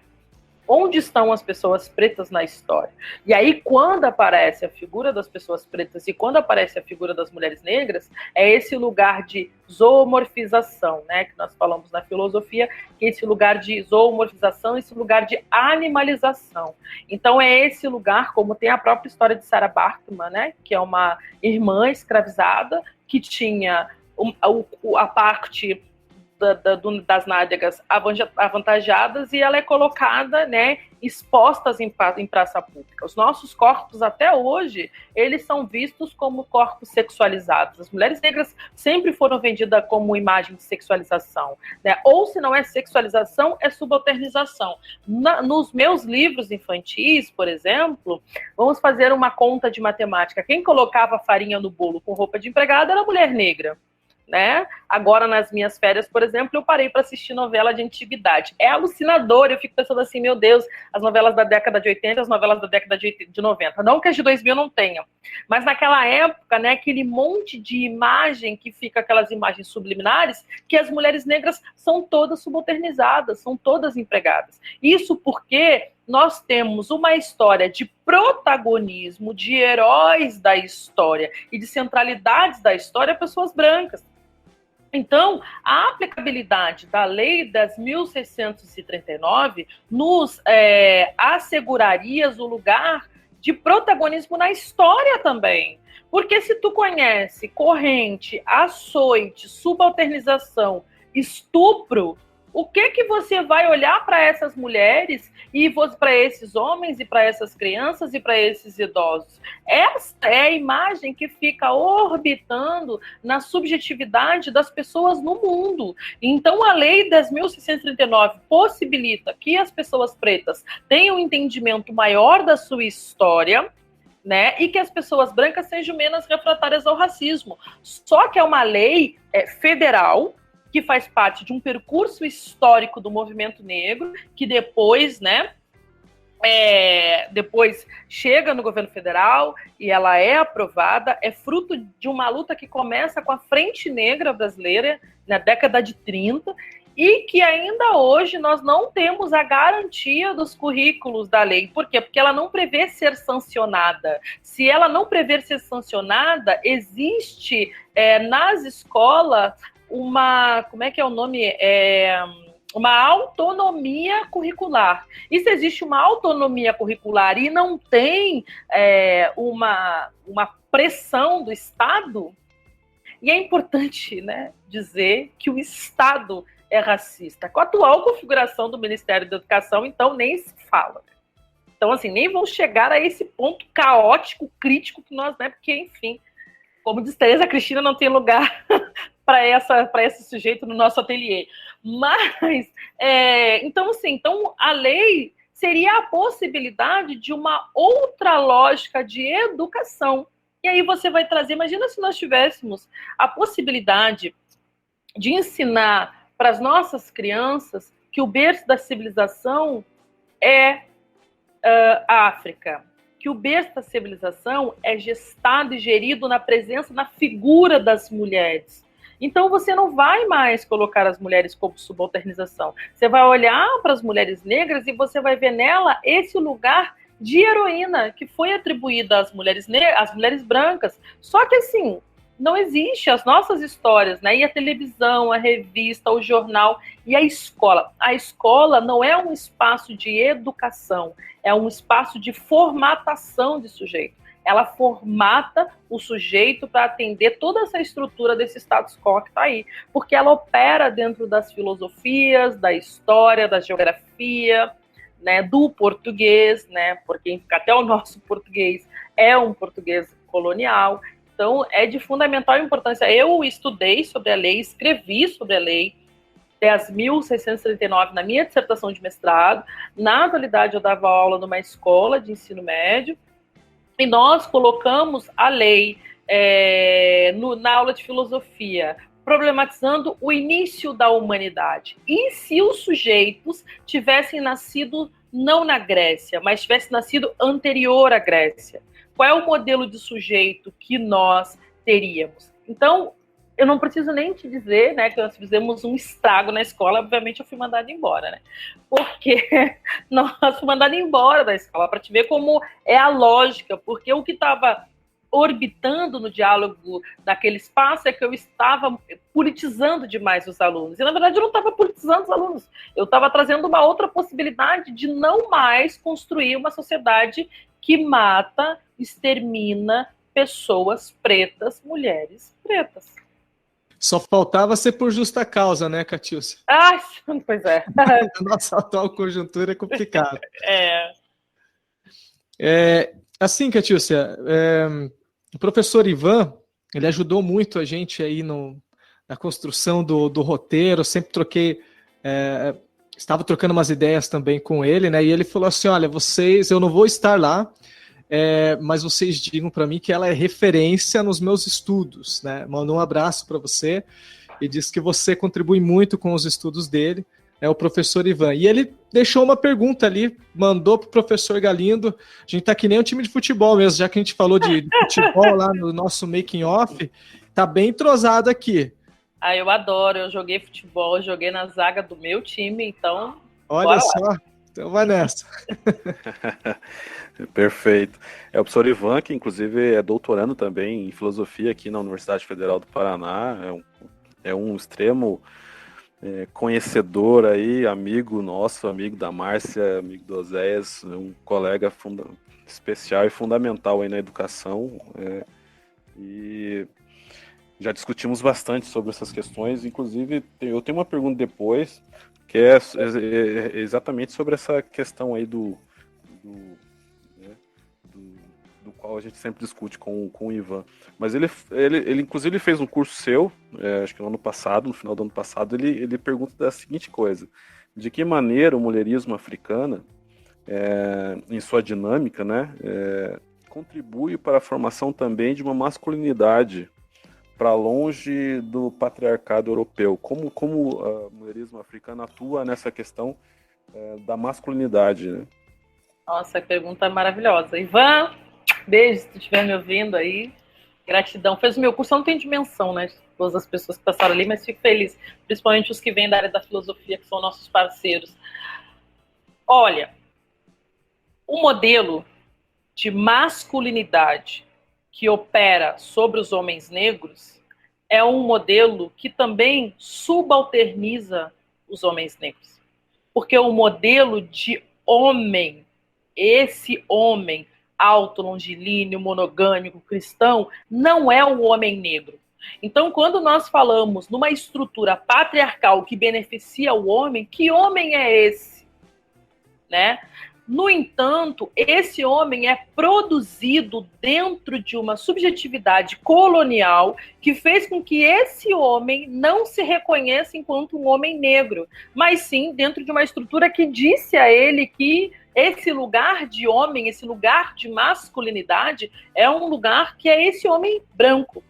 Onde estão as pessoas pretas na história? E aí, quando aparece a figura das pessoas pretas e quando aparece a figura das mulheres negras, é esse lugar de zoomorfização, né, que nós falamos na filosofia, que é esse lugar de zoomorfização, esse lugar de animalização. Então, é esse lugar, como tem a própria história de Sarah Baartman, né, que é uma irmã escravizada que tinha a parte das nádegas avantajadas e ela é colocada, né, expostas em praça pública. Os nossos corpos, até hoje, eles são vistos como corpos sexualizados. As mulheres negras sempre foram vendidas como imagem de sexualização, né? Ou, se não é sexualização, é subalternização. Nos meus livros infantis, por exemplo, vamos fazer uma conta de matemática. Quem colocava farinha no bolo com roupa de empregada era a mulher negra. Né? Agora, nas minhas férias, por exemplo, eu parei para assistir novela de antiguidade. É alucinador, eu fico pensando assim, meu Deus, as novelas da década de 80, as novelas da década de 90. Não que as de 2000 não tenham, mas naquela época, né, aquele monte de imagem que fica, aquelas imagens subliminares, que as mulheres negras são todas subalternizadas, são todas empregadas. Isso porque nós temos uma história de protagonismo, de heróis da história e de centralidades da história a pessoas brancas. Então, a aplicabilidade da Lei 10.639 nos asseguraria o lugar de protagonismo na história também. Porque se tu conhece corrente, açoite, subalternização, estupro, o que você vai olhar para essas mulheres e para esses homens e para essas crianças e para esses idosos? Essa é a imagem que fica orbitando na subjetividade das pessoas no mundo. Então, a Lei 10.639 possibilita que as pessoas pretas tenham um entendimento maior da sua história, né, e que as pessoas brancas sejam menos refratárias ao racismo. Só que é uma lei federal, que faz parte de um percurso histórico do movimento negro, que depois, né, depois chega no governo federal e ela é aprovada, é fruto de uma luta que começa com a Frente Negra Brasileira na década de 30 e que ainda hoje nós não temos a garantia dos currículos da lei. Por quê? Porque ela não prevê ser sancionada. Se ela não prever ser sancionada, existe nas escolas uma, como é que é o nome? Uma autonomia curricular. E se existe uma autonomia curricular e não tem uma pressão do Estado, e é importante, né, dizer que o Estado é racista. Com a atual configuração do Ministério da Educação, então nem se fala. Então, assim, nem vão chegar a esse ponto caótico, crítico que nós, né, porque, enfim, como diz Tereza Cristina, não tem lugar para esse sujeito no nosso ateliê. Mas, então, assim, então a lei seria a possibilidade de uma outra lógica de educação. E aí você vai trazer, imagina se nós tivéssemos a possibilidade de ensinar para as nossas crianças que o berço da civilização é a África, que o berço da civilização é gestado e gerido na presença, na figura das mulheres. Então você não vai mais colocar as mulheres como subalternização. Você vai olhar para as mulheres negras e você vai ver nela esse lugar de heroína que foi atribuída às mulheres às mulheres brancas. Só que assim, não existe as nossas histórias, né? E a televisão, a revista, o jornal e a escola. A escola não é um espaço de educação, é um espaço de formatação de sujeito. Ela formata o sujeito para atender toda essa estrutura desse status quo que está aí, porque ela opera dentro das filosofias, da história, da geografia, né, do português, né, porque até o nosso português é um português colonial. Então, é de fundamental importância. Eu estudei sobre a lei, escrevi sobre a lei 10.639 na minha dissertação de mestrado. Na atualidade, eu dava aula numa escola de ensino médio e nós colocamos a lei na aula de filosofia, problematizando o início da humanidade. E se os sujeitos tivessem nascido não na Grécia, mas tivessem nascido anterior à Grécia? Qual é o modelo de sujeito que nós teríamos? Então, eu não preciso nem te dizer, né, que nós fizemos um estrago na escola. Obviamente, eu fui mandada embora, né? Porque nós fomos mandados embora da escola, para te ver como é a lógica. Porque o que estava orbitando no diálogo daquele espaço é que eu estava politizando demais os alunos. E, na verdade, eu não estava politizando os alunos. Eu estava trazendo uma outra possibilidade de não mais construir uma sociedade que mata, extermina pessoas pretas, mulheres pretas. Só faltava ser por justa causa, né, Catiúcia? Ah, pois é. A nossa atual conjuntura é complicada. Assim, Catiúcia, o professor Ivan, ele ajudou muito a gente aí na construção do roteiro. Eu sempre estava trocando umas ideias também com ele, né? E ele falou assim: olha, eu não vou estar lá, mas vocês digam para mim que ela é referência nos meus estudos, né? Mandou um abraço para você e disse que você contribui muito com os estudos dele, é o professor Ivan. E ele deixou uma pergunta ali, mandou para o professor Galindo. A gente tá que nem um time de futebol mesmo, já que a gente falou de futebol lá no nosso making off, tá bem entrosado aqui. Ah, eu adoro, eu joguei futebol, joguei na zaga do meu time, então... Olha só, então vai nessa. Perfeito. É o professor Ivan, que inclusive é doutorando também em filosofia aqui na Universidade Federal do Paraná, é um extremo conhecedor aí, amigo nosso, amigo da Márcia, amigo do Oséias, um colega especial e fundamental aí na educação, e já discutimos bastante sobre essas questões. Inclusive eu tenho uma pergunta depois, que é exatamente sobre essa questão aí do qual a gente sempre discute com o Ivan. Mas ele inclusive fez um curso seu, acho que no ano passado, no final do ano passado, ele pergunta da seguinte coisa: de que maneira o mulherismo africano, em sua dinâmica, né, contribui para a formação também de uma masculinidade para longe do patriarcado europeu? Como o mulherismo africano atua nessa questão da masculinidade, né? Nossa, pergunta maravilhosa. Ivan, beijo se tu estiver me ouvindo aí. Gratidão. Fez o meu curso, não tem dimensão, né? Todas as pessoas que passaram ali, mas fico feliz. Principalmente os que vêm da área da filosofia, que são nossos parceiros. Olha, o modelo de masculinidade que opera sobre os homens negros é um modelo que também subalterniza os homens negros. Porque o modelo de homem, esse homem alto, longilíneo, monogâmico, cristão, não é o homem negro. Então, quando nós falamos numa estrutura patriarcal que beneficia o homem, que homem é esse? Né? No entanto, esse homem é produzido dentro de uma subjetividade colonial que fez com que esse homem não se reconheça enquanto um homem negro, mas sim dentro de uma estrutura que disse a ele que esse lugar de homem, esse lugar de masculinidade é um lugar que é esse homem branco.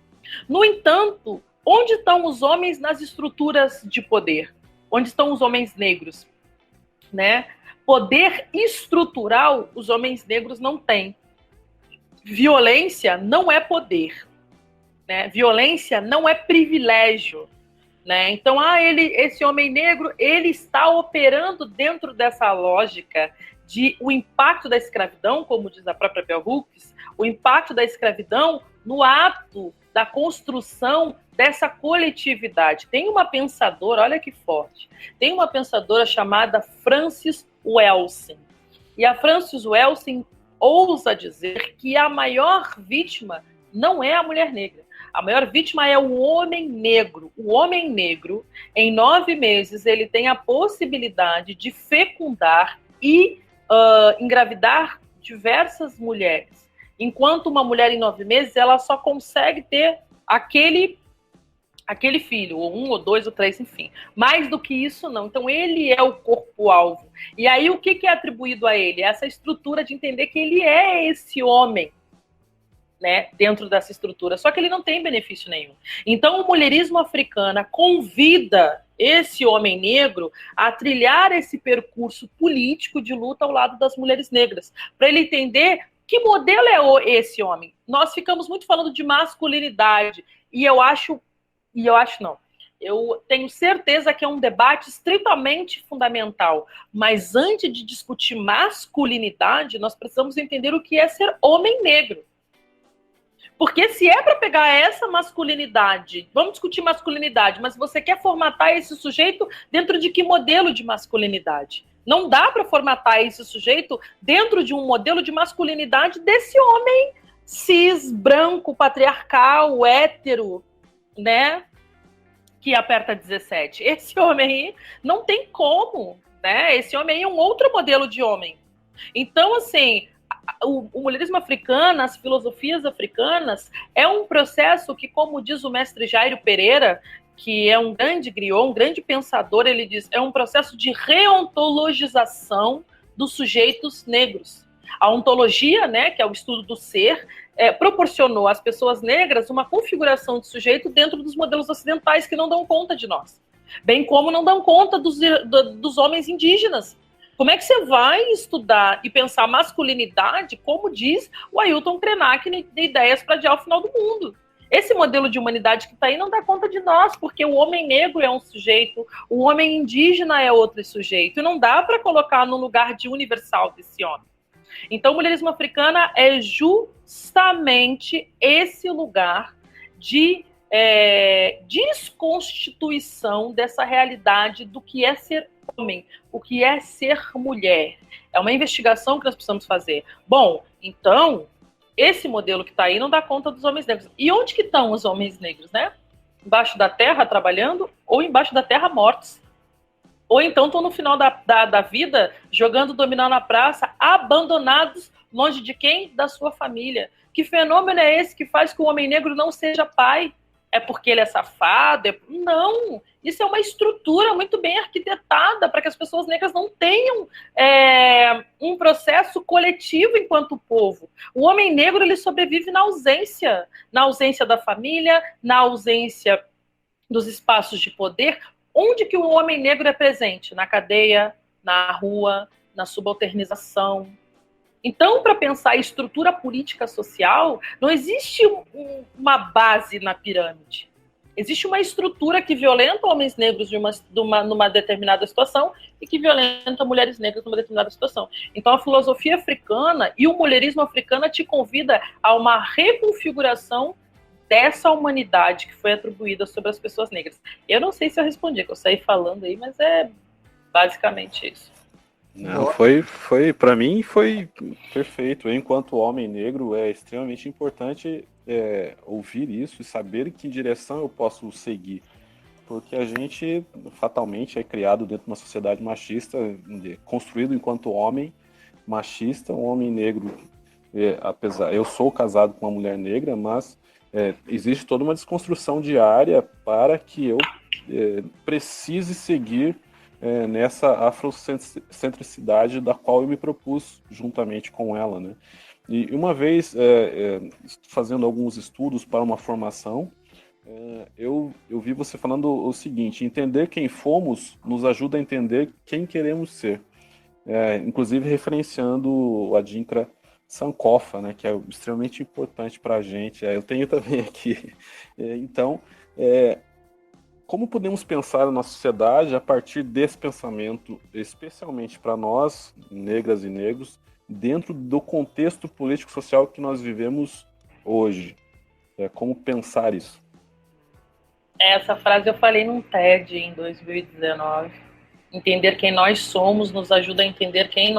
No entanto, onde estão os homens nas estruturas de poder? Onde estão os homens negros? né? Poder estrutural os homens negros não têm. Violência não é poder, né? Violência não é privilégio, né? Então, esse homem negro, ele está operando dentro dessa lógica de o impacto da escravidão, como diz a própria Bell Hooks, o impacto da escravidão no ato da construção dessa coletividade. Tem uma pensadora, olha que forte, tem uma pensadora chamada Frances Welsing. E a Frances Welsing ousa dizer que a maior vítima não é a mulher negra. A maior vítima é o homem negro. O homem negro, em 9 meses, ele tem a possibilidade de fecundar e engravidar diversas mulheres. Enquanto uma mulher em 9 meses, ela só consegue ter aquele filho, ou 1, ou 2, ou 3, enfim. Mais do que isso, não. Então, ele é o corpo-alvo. E aí, o que é atribuído a ele? Essa estrutura de entender que ele é esse homem, né, dentro dessa estrutura. Só que ele não tem benefício nenhum. Então, o mulherismo africano convida esse homem negro a trilhar esse percurso político de luta ao lado das mulheres negras, para ele entender que modelo é esse homem. Nós ficamos muito falando de masculinidade, eu tenho certeza que é um debate estritamente fundamental, mas antes de discutir masculinidade, nós precisamos entender o que é ser homem negro. Porque se é para pegar essa masculinidade, vamos discutir masculinidade, mas você quer formatar esse sujeito dentro de que modelo de masculinidade? Não dá para formatar esse sujeito dentro de um modelo de masculinidade desse homem cis, branco, patriarcal, hétero, né? Que aperta 17. Esse homem aí não tem como, né? Esse homem aí é um outro modelo de homem. Então, assim, o mulherismo africano, as filosofias africanas, é um processo que, como diz o mestre Jairo Pereira, que é um grande griot, um grande pensador, ele diz, é um processo de reontologização dos sujeitos negros. A ontologia, né, que é o estudo do ser, proporcionou às pessoas negras uma configuração de sujeito dentro dos modelos ocidentais que não dão conta de nós, bem como não dão conta dos homens indígenas. Como é que você vai estudar e pensar masculinidade, como diz o Ailton Krenak de Ideias para Adiar o Final do Mundo? Esse modelo de humanidade que está aí não dá conta de nós, porque o homem negro é um sujeito, o homem indígena é outro sujeito, e não dá para colocar no lugar de universal desse homem. Então, o mulherismo africano é justamente esse lugar de desconstituição dessa realidade do que é ser homem, o que é ser mulher. É uma investigação que nós precisamos fazer. Bom, então, esse modelo que está aí não dá conta dos homens negros. E onde que estão os homens negros, né? Embaixo da terra trabalhando ou embaixo da terra mortos? Ou então estão no final da vida jogando dominó na praça, abandonados, longe de quem? Da sua família. Que fenômeno é esse que faz que o homem negro não seja pai? É porque ele é safado? Não, isso é uma estrutura muito bem arquitetada para que as pessoas negras não tenham um processo coletivo enquanto povo. O homem negro, ele sobrevive na ausência da família, na ausência dos espaços de poder. Onde que o homem negro é presente? Na cadeia, na rua, na subalternização. Então, para pensar a estrutura política social, não existe uma base na pirâmide. Existe uma estrutura que violenta homens negros numa determinada situação e que violenta mulheres negras numa determinada situação. Então, a filosofia africana e o mulherismo africano te convida a uma reconfiguração dessa humanidade que foi atribuída sobre as pessoas negras. Eu não sei se eu respondi, que eu saí falando aí, mas é basicamente isso. Não, para mim foi perfeito. Enquanto homem negro, é extremamente importante ouvir isso e saber em que direção eu posso seguir. Porque a gente, fatalmente, é criado dentro de uma sociedade machista, construído enquanto homem machista, um homem negro. Eu sou casado com uma mulher negra, mas existe toda uma desconstrução diária para que eu precise seguir nessa afrocentricidade da qual eu me propus juntamente com ela, né? E uma vez, fazendo alguns estudos para uma formação, eu vi você falando o seguinte: entender quem fomos nos ajuda a entender quem queremos ser. inclusive referenciando o Adinkra Sankofa, né, que é extremamente importante para a gente. Eu tenho também aqui. Então, como podemos pensar na sociedade a partir desse pensamento, especialmente para nós, negras e negros, dentro do contexto político-social que nós vivemos hoje? Como pensar isso? Essa frase eu falei num TED em 2019. Entender quem nós somos nos ajuda a entender quem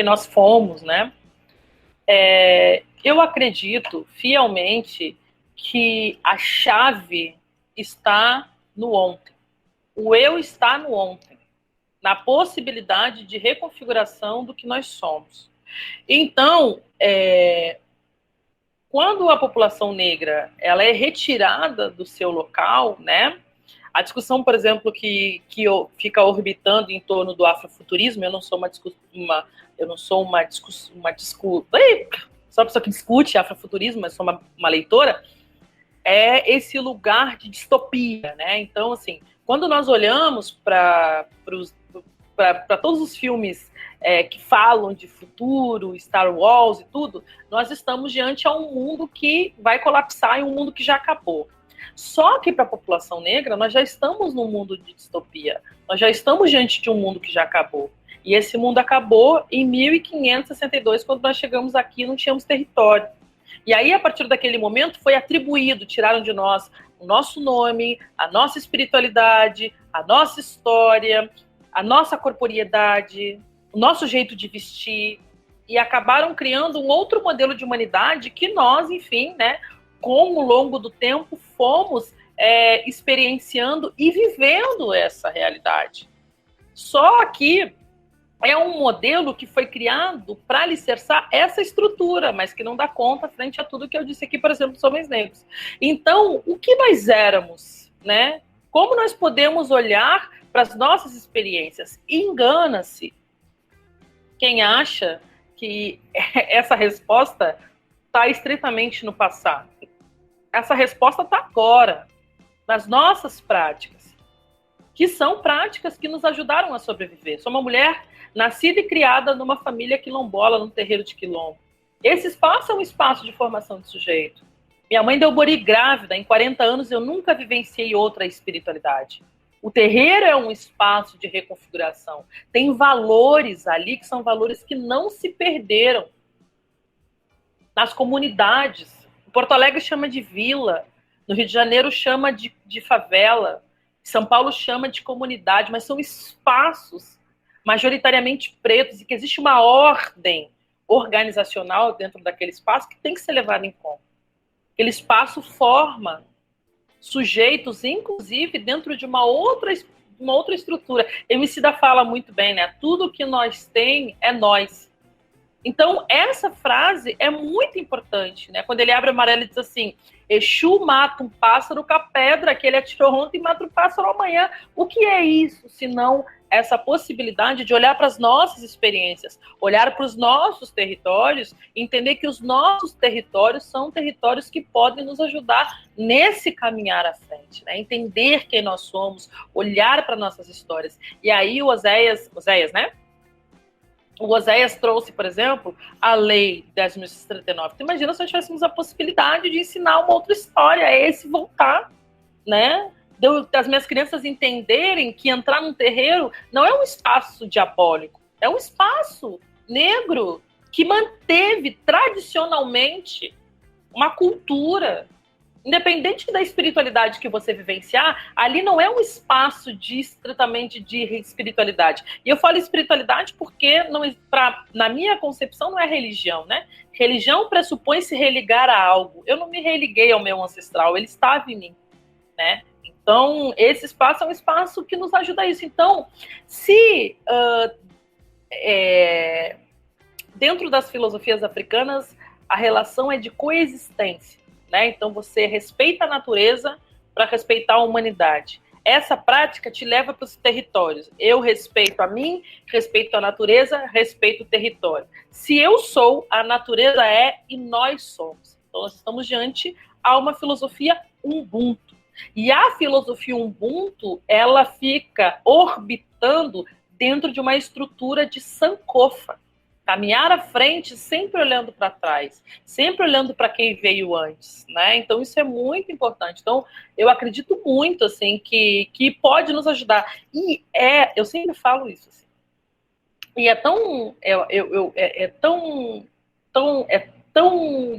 nós fomos, né? Eu acredito fielmente que a chave está no ontem. O eu está no ontem, na possibilidade de reconfiguração do que nós somos. Então, quando a população negra ela é retirada do seu local, né? A discussão, por exemplo, que fica orbitando em torno do afrofuturismo, eu não sou uma só pessoa que discute afrofuturismo, mas sou uma leitora, é esse lugar de distopia, né? Então, assim, quando nós olhamos para todos os filmes que falam de futuro, Star Wars e tudo, nós estamos diante a um mundo que vai colapsar e um mundo que já acabou. Só que para a população negra, nós já estamos num mundo de distopia. Nós já estamos diante de um mundo que já acabou. E esse mundo acabou em 1562, quando nós chegamos aqui e não tínhamos território. E aí, a partir daquele momento, foi atribuído, tiraram de nós o nosso nome, a nossa espiritualidade, a nossa história, a nossa corporeidade, o nosso jeito de vestir, e acabaram criando um outro modelo de humanidade que nós, enfim, né, com o longo do tempo, fomos experienciando e vivendo essa realidade. Só que é um modelo que foi criado para alicerçar essa estrutura, mas que não dá conta frente a tudo que eu disse aqui, por exemplo, dos homens negros. Então, o que nós éramos, né? Como nós podemos olhar para as nossas experiências? Engana-se quem acha que essa resposta está estritamente no passado. Essa resposta está agora, nas nossas práticas, que são práticas que nos ajudaram a sobreviver. Sou uma mulher nascida e criada numa família quilombola, num terreiro de quilombo. Esse espaço é um espaço de formação de sujeito. Minha mãe deu bori grávida, em 40 anos eu nunca vivenciei outra espiritualidade. O terreiro é um espaço de reconfiguração. Tem valores ali que são valores que não se perderam. Nas comunidades, em Porto Alegre chama de vila, no Rio de Janeiro chama de favela, São Paulo chama de comunidade, mas são espaços majoritariamente pretos e que existe uma ordem organizacional dentro daquele espaço que tem que ser levado em conta. Aquele espaço forma sujeitos, inclusive, dentro de uma outra estrutura. Emicida fala muito bem, né? Tudo que nós tem é nós. Então, essa frase é muito importante, né? Quando ele abre amarelo e diz assim, Exu mata um pássaro com a pedra que ele atirou ontem e mata o pássaro amanhã. O que é isso, senão essa possibilidade de olhar para as nossas experiências, olhar para os nossos territórios, entender que os nossos territórios são territórios que podem nos ajudar nesse caminhar à frente, né? Entender quem nós somos, olhar para nossas histórias. E aí o Oséias, né? O Oséias trouxe, por exemplo, a lei 10.639. Então, imagina se nós tivéssemos a possibilidade de ensinar uma outra história, esse voltar, né? Das minhas crianças entenderem que entrar num terreiro não é um espaço diabólico, é um espaço negro que manteve tradicionalmente uma cultura. Independente da espiritualidade que você vivenciar, ali não é um espaço estritamente de espiritualidade. E eu falo espiritualidade porque, na minha concepção, não é religião, né? Religião pressupõe se religar a algo. Eu não me religuei ao meu ancestral, ele estava em mim, né? Então, esse espaço é um espaço que nos ajuda a isso. Então, se dentro das filosofias africanas, a relação é de coexistência, né? Então, você respeita a natureza para respeitar a humanidade. Essa prática te leva para os territórios. Eu respeito a mim, respeito a natureza, respeito o território. Se eu sou, a natureza é e nós somos. Então, nós estamos diante a uma filosofia Ubuntu. E a filosofia Ubuntu, ela fica orbitando dentro de uma estrutura de sankofa. Caminhar à frente, sempre olhando para trás, sempre olhando para quem veio antes, né? Então, isso é muito importante. Então, eu acredito muito, assim, que pode nos ajudar. E eu sempre falo isso, assim, e é tão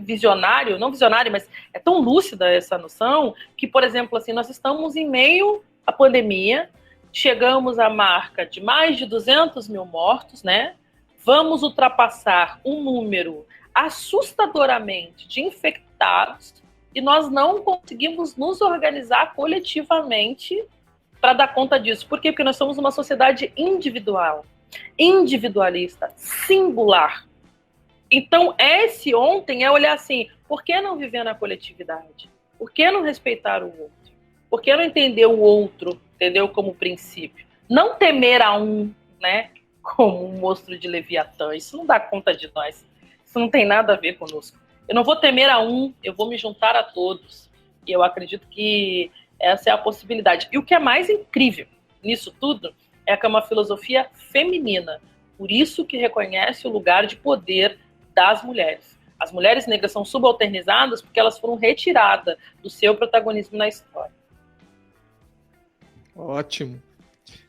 visionário, não visionário, mas é tão lúcida essa noção, que, por exemplo, assim, nós estamos em meio à pandemia, chegamos à marca de mais de 200 mil mortos, né? Vamos ultrapassar um número assustadoramente de infectados e nós não conseguimos nos organizar coletivamente para dar conta disso. Por quê? Porque nós somos uma sociedade individual, individualista, singular. Então, esse ontem é olhar assim, por que não viver na coletividade? Por que não respeitar o outro? Por que não entender o outro, entendeu, como princípio? Não temer a um, né? Como um monstro de Leviatã. Isso não dá conta de nós. Isso não tem nada a ver conosco. Eu não vou temer a um, eu vou me juntar a todos. E eu acredito que essa é a possibilidade. E o que é mais incrível nisso tudo é que é uma filosofia feminina. Por isso que reconhece o lugar de poder das mulheres. As mulheres negras são subalternizadas porque elas foram retiradas do seu protagonismo na história. Ótimo.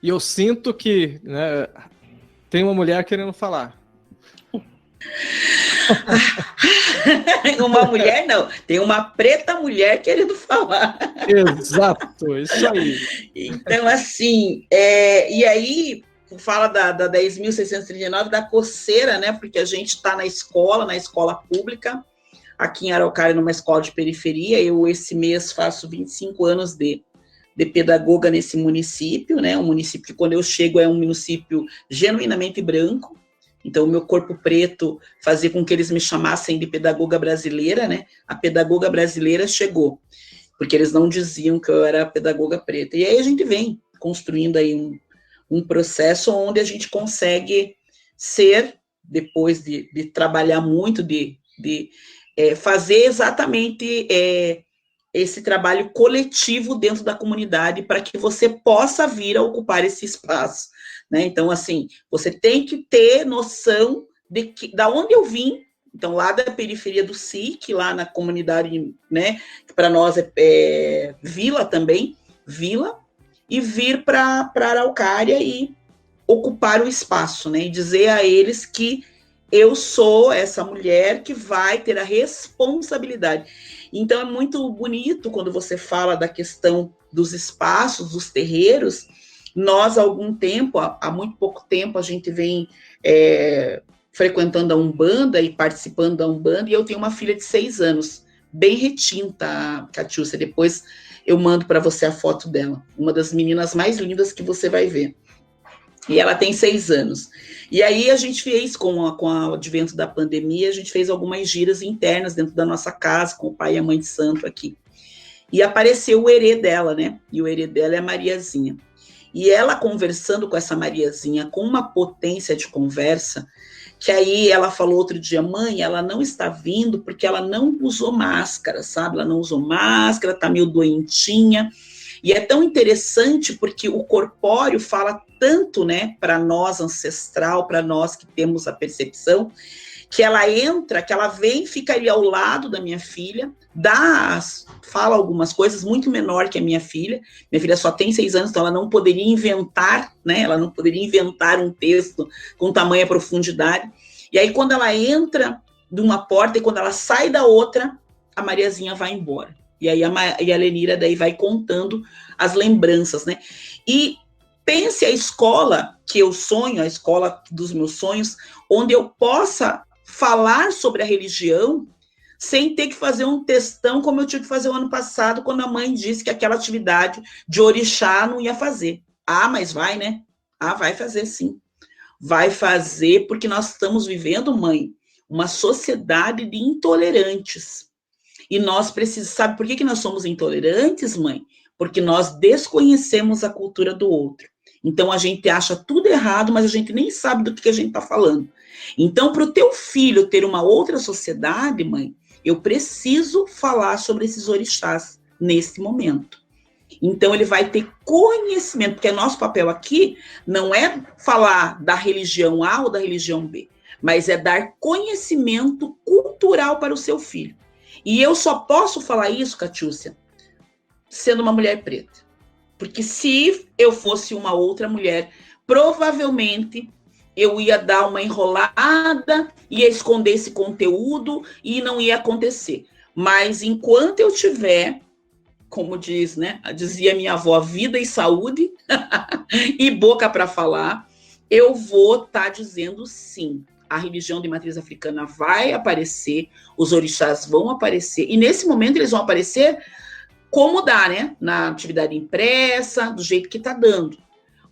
E eu sinto que, né, tem uma mulher querendo falar. Uma mulher não, tem uma preta mulher querendo falar. Exato, isso aí. Então, assim, e aí fala da 10.639, da coceira, né? Porque a gente está na escola pública, aqui em Araucária, numa escola de periferia. Eu, esse mês, faço 25 anos de pedagoga nesse município, né? Um município que, quando eu chego, é um município genuinamente branco. Então, o meu corpo preto fazia com que eles me chamassem de pedagoga brasileira, né? A pedagoga brasileira chegou, porque eles não diziam que eu era pedagoga preta. E aí a gente vem construindo aí um processo onde a gente consegue ser, depois de trabalhar muito, de fazer exatamente esse trabalho coletivo dentro da comunidade para que você possa vir a ocupar esse espaço, né? Então, assim, você tem que ter noção da onde eu vim. Então, lá da periferia do SIC, lá na comunidade, né, que para nós é vila também, e vir para Araucária e ocupar o espaço, né, e dizer a eles que eu sou essa mulher que vai ter a responsabilidade. Então, é muito bonito quando você fala da questão dos espaços, dos terreiros. Nós, há algum tempo, há muito pouco tempo, a gente vem frequentando a Umbanda e participando da Umbanda, e eu tenho uma filha de 6 anos, bem retinta, Catiúcia. Depois eu mando para você a foto dela, uma das meninas mais lindas que você vai ver. E ela tem 6 anos. E aí a gente fez, com o advento da pandemia, a gente fez algumas giras internas dentro da nossa casa, com o pai e a mãe de santo aqui. E apareceu o herê dela, né? E o herê dela é a Mariazinha. E ela conversando com essa Mariazinha, com uma potência de conversa, que aí ela falou outro dia, mãe, ela não está vindo porque ela não usou máscara, sabe? Ela não usou máscara, tá meio doentinha. E é tão interessante porque o corpóreo fala tanto, né, para nós ancestral, para nós que temos a percepção, que ela entra, que ela vem, fica ali ao lado da minha filha, fala algumas coisas, muito menor que a minha filha. Minha filha só tem 6 anos, então ela não poderia inventar, né? Ela não poderia inventar um texto com tamanha profundidade. E aí, quando ela entra de uma porta e quando ela sai da outra, a Mariazinha vai embora. E aí a Lenira daí vai contando as lembranças, né? E pense a escola que eu sonho, a escola dos meus sonhos, onde eu possa falar sobre a religião sem ter que fazer um textão como eu tive que fazer o ano passado, quando a mãe disse que aquela atividade de orixá não ia fazer. Ah, mas vai, né? Ah, vai fazer sim. Vai fazer, porque nós estamos vivendo, mãe, uma sociedade de intolerantes. E nós precisamos... Sabe por que nós somos intolerantes, mãe? Porque nós desconhecemos a cultura do outro. Então, a gente acha tudo errado, mas a gente nem sabe do que a gente está falando. Então, para o teu filho ter uma outra sociedade, mãe, eu preciso falar sobre esses orixás nesse momento. Então, ele vai ter conhecimento, porque nosso papel aqui não é falar da religião A ou da religião B, mas é dar conhecimento cultural para o seu filho. E eu só posso falar isso, Catiúcia, sendo uma mulher preta. Porque se eu fosse uma outra mulher, provavelmente eu ia dar uma enrolada, ia esconder esse conteúdo e não ia acontecer. Mas enquanto eu tiver, como diz, né? Dizia minha avó, vida e saúde e boca para falar, eu vou estar dizendo sim. A religião de matriz africana vai aparecer, os orixás vão aparecer, e nesse momento eles vão aparecer como dá, né? Na atividade impressa, do jeito que está dando.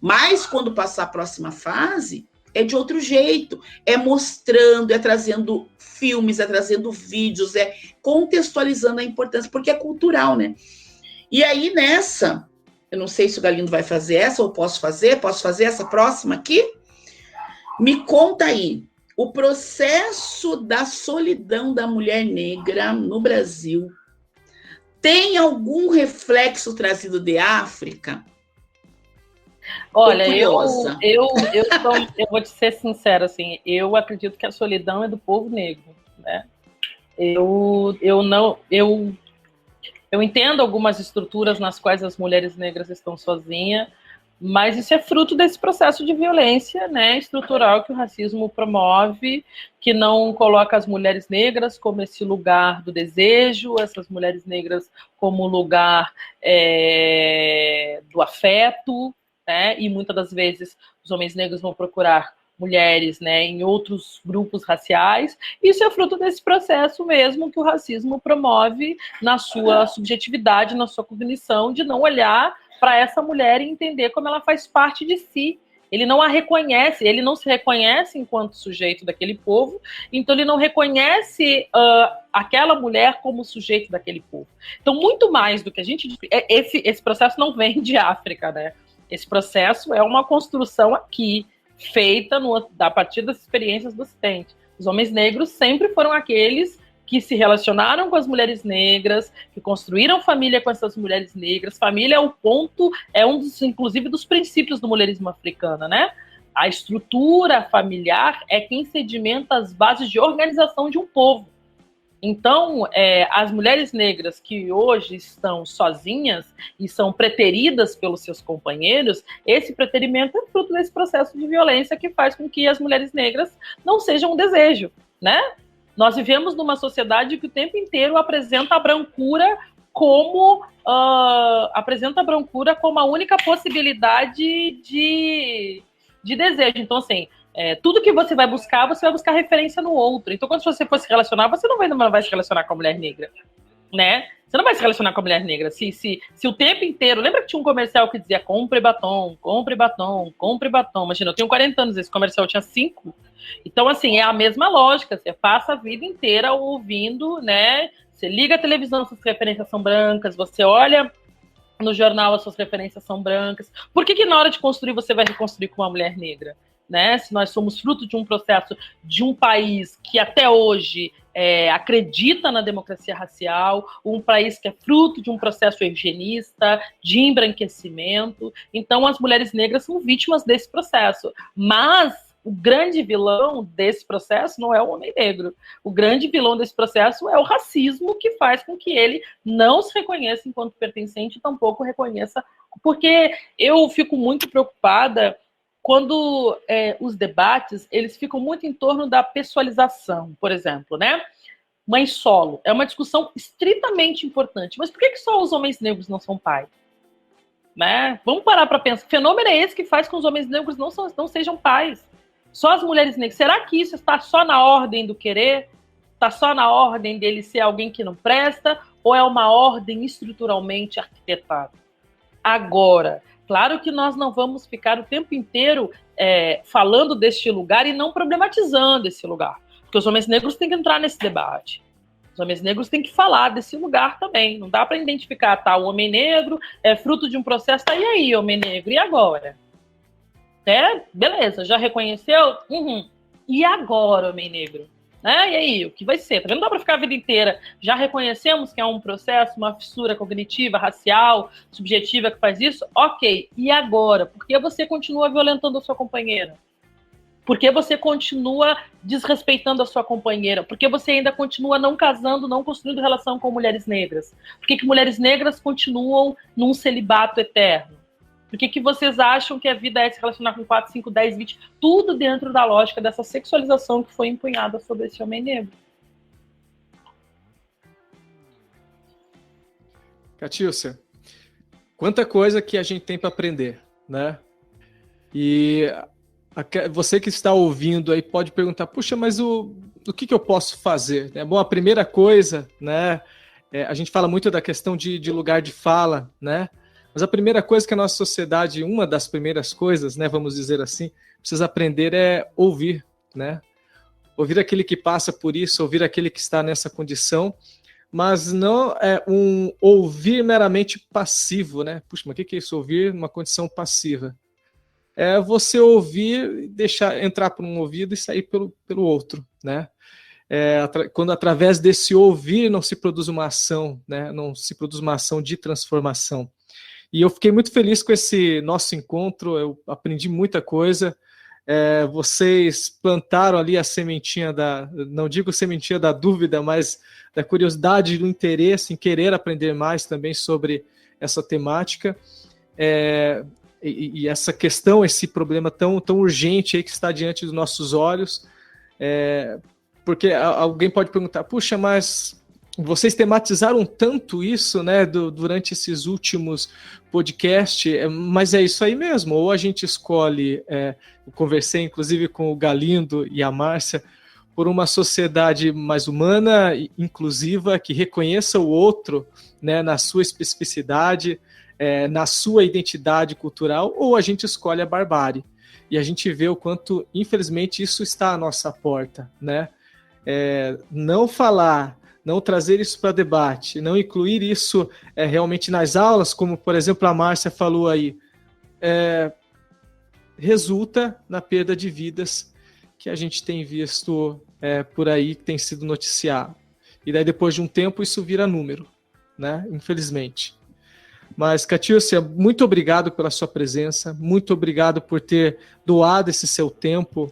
Mas quando passar a próxima fase, é de outro jeito. É mostrando, é trazendo filmes, é trazendo vídeos, é contextualizando a importância, porque é cultural, né? E aí nessa, eu não sei se o Galindo vai fazer essa ou posso fazer essa próxima aqui? Me conta aí, o processo da solidão da mulher negra no Brasil tem algum reflexo trazido de África? Olha, eu vou te ser sincera, assim, eu acredito que a solidão é do povo negro, né? Eu entendo algumas estruturas nas quais as mulheres negras estão sozinhas, mas isso é fruto desse processo de violência, né, estrutural que o racismo promove, que não coloca as mulheres negras como esse lugar do desejo, essas mulheres negras como lugar do afeto, né, e muitas das vezes os homens negros vão procurar mulheres, né, em outros grupos raciais. Isso é fruto desse processo mesmo que o racismo promove na sua subjetividade, na sua cognição, de não olhar para essa mulher e entender como ela faz parte de si. Ele não a reconhece, ele não se reconhece enquanto sujeito daquele povo, então ele não reconhece aquela mulher como sujeito daquele povo. Então, muito mais do que a gente... Esse processo não vem de África, né? Esse processo é uma construção aqui, feita a partir das experiências do Ocidente. Os homens negros sempre foram aqueles que se relacionaram com as mulheres negras, que construíram família com essas mulheres negras. Família é o ponto, inclusive, dos princípios do mulherismo africano, né? A estrutura familiar é quem sedimenta as bases de organização de um povo. Então, as mulheres negras que hoje estão sozinhas e são preteridas pelos seus companheiros, esse preterimento é fruto desse processo de violência que faz com que as mulheres negras não sejam um desejo, né? Nós vivemos numa sociedade que o tempo inteiro apresenta a brancura como a única possibilidade de desejo. Então, assim, tudo que você vai buscar referência no outro. Então, quando você for se relacionar, você não vai se relacionar com a mulher negra, né? Você não vai se relacionar com a mulher negra. Se o tempo inteiro... Lembra que tinha um comercial que dizia compre batom, compre batom, compre batom. Imagina, eu tenho 40 anos, esse comercial tinha 5. Então, assim, é a mesma lógica. Você passa a vida inteira ouvindo, né? Você liga a televisão, suas referências são brancas. Você olha no jornal, as suas referências são brancas. Por que na hora de construir você vai reconstruir com uma mulher negra? Né? Se nós somos fruto de um processo de um país que até hoje acredita na democracia racial, um país que é fruto de um processo eugenista, de embranquecimento. Então, as mulheres negras são vítimas desse processo. Mas o grande vilão desse processo não é o homem negro. O grande vilão desse processo é o racismo, que faz com que ele não se reconheça enquanto pertencente e tampouco reconheça. Porque eu fico muito preocupada quando os debates, eles ficam muito em torno da pessoalização, por exemplo, né? Mãe solo. É uma discussão estritamente importante. Mas por que só os homens negros não são pais? Né? Vamos parar para pensar. Que fenômeno é esse que faz com que os homens negros não sejam pais? Só as mulheres negras. Será que isso está só na ordem do querer? Está só na ordem dele ser alguém que não presta? Ou é uma ordem estruturalmente arquitetada? Agora... Claro que nós não vamos ficar o tempo inteiro falando deste lugar e não problematizando esse lugar. Porque os homens negros têm que entrar nesse debate. Os homens negros têm que falar desse lugar também. Não dá para identificar, tá, o homem negro é fruto de um processo, tá, e aí, homem negro, e agora? Beleza, já reconheceu? Uhum. E agora, homem negro? Né? E aí, o que vai ser? Tá vendo? Não dá para ficar a vida inteira. Já reconhecemos que é um processo, uma fissura cognitiva, racial, subjetiva que faz isso? Ok. E agora? Por que você continua violentando a sua companheira? Por que você continua desrespeitando a sua companheira? Por que você ainda continua não casando, não construindo relação com mulheres negras? Por que mulheres negras continuam num celibato eterno? Por que vocês acham que a vida é se relacionar com 4, 5, 10, 20? Tudo dentro da lógica dessa sexualização que foi empunhada sobre esse homem negro. Catiúcia, quanta coisa que a gente tem para aprender, né? E você que está ouvindo aí pode perguntar, puxa, mas o que eu posso fazer? Bom, a primeira coisa, né? A gente fala muito da questão de lugar de fala, né? Mas a primeira coisa que a nossa sociedade, uma das primeiras coisas, né, vamos dizer assim, precisa aprender é ouvir, né? Ouvir aquele que passa por isso, ouvir aquele que está nessa condição, mas não é um ouvir meramente passivo, né? Puxa, mas o que é isso? Ouvir numa condição passiva. É você ouvir, deixar entrar por um ouvido e sair pelo outro, né? Quando através desse ouvir não se produz uma ação, né? Não se produz uma ação de transformação. E eu fiquei muito feliz com esse nosso encontro, eu aprendi muita coisa. Vocês plantaram ali a sementinha não digo sementinha da dúvida, mas da curiosidade, do interesse em querer aprender mais também sobre essa temática. E essa questão, esse problema tão urgente aí que está diante dos nossos olhos, porque alguém pode perguntar, puxa, mas vocês tematizaram tanto isso, né, durante esses últimos podcasts, mas é isso aí mesmo, ou a gente escolhe, eu conversei inclusive com o Galindo e a Márcia, por uma sociedade mais humana, inclusiva, que reconheça o outro, né, na sua especificidade, na sua identidade cultural, ou a gente escolhe a barbárie. E a gente vê o quanto, infelizmente, isso está à nossa porta, né? Não falar, não trazer isso para debate, não incluir isso realmente nas aulas, como, por exemplo, a Márcia falou aí, resulta na perda de vidas que a gente tem visto por aí, que tem sido noticiado. E daí, depois de um tempo, isso vira número, né? Infelizmente. Mas, Catiúcia, muito obrigado pela sua presença, muito obrigado por ter doado esse seu tempo.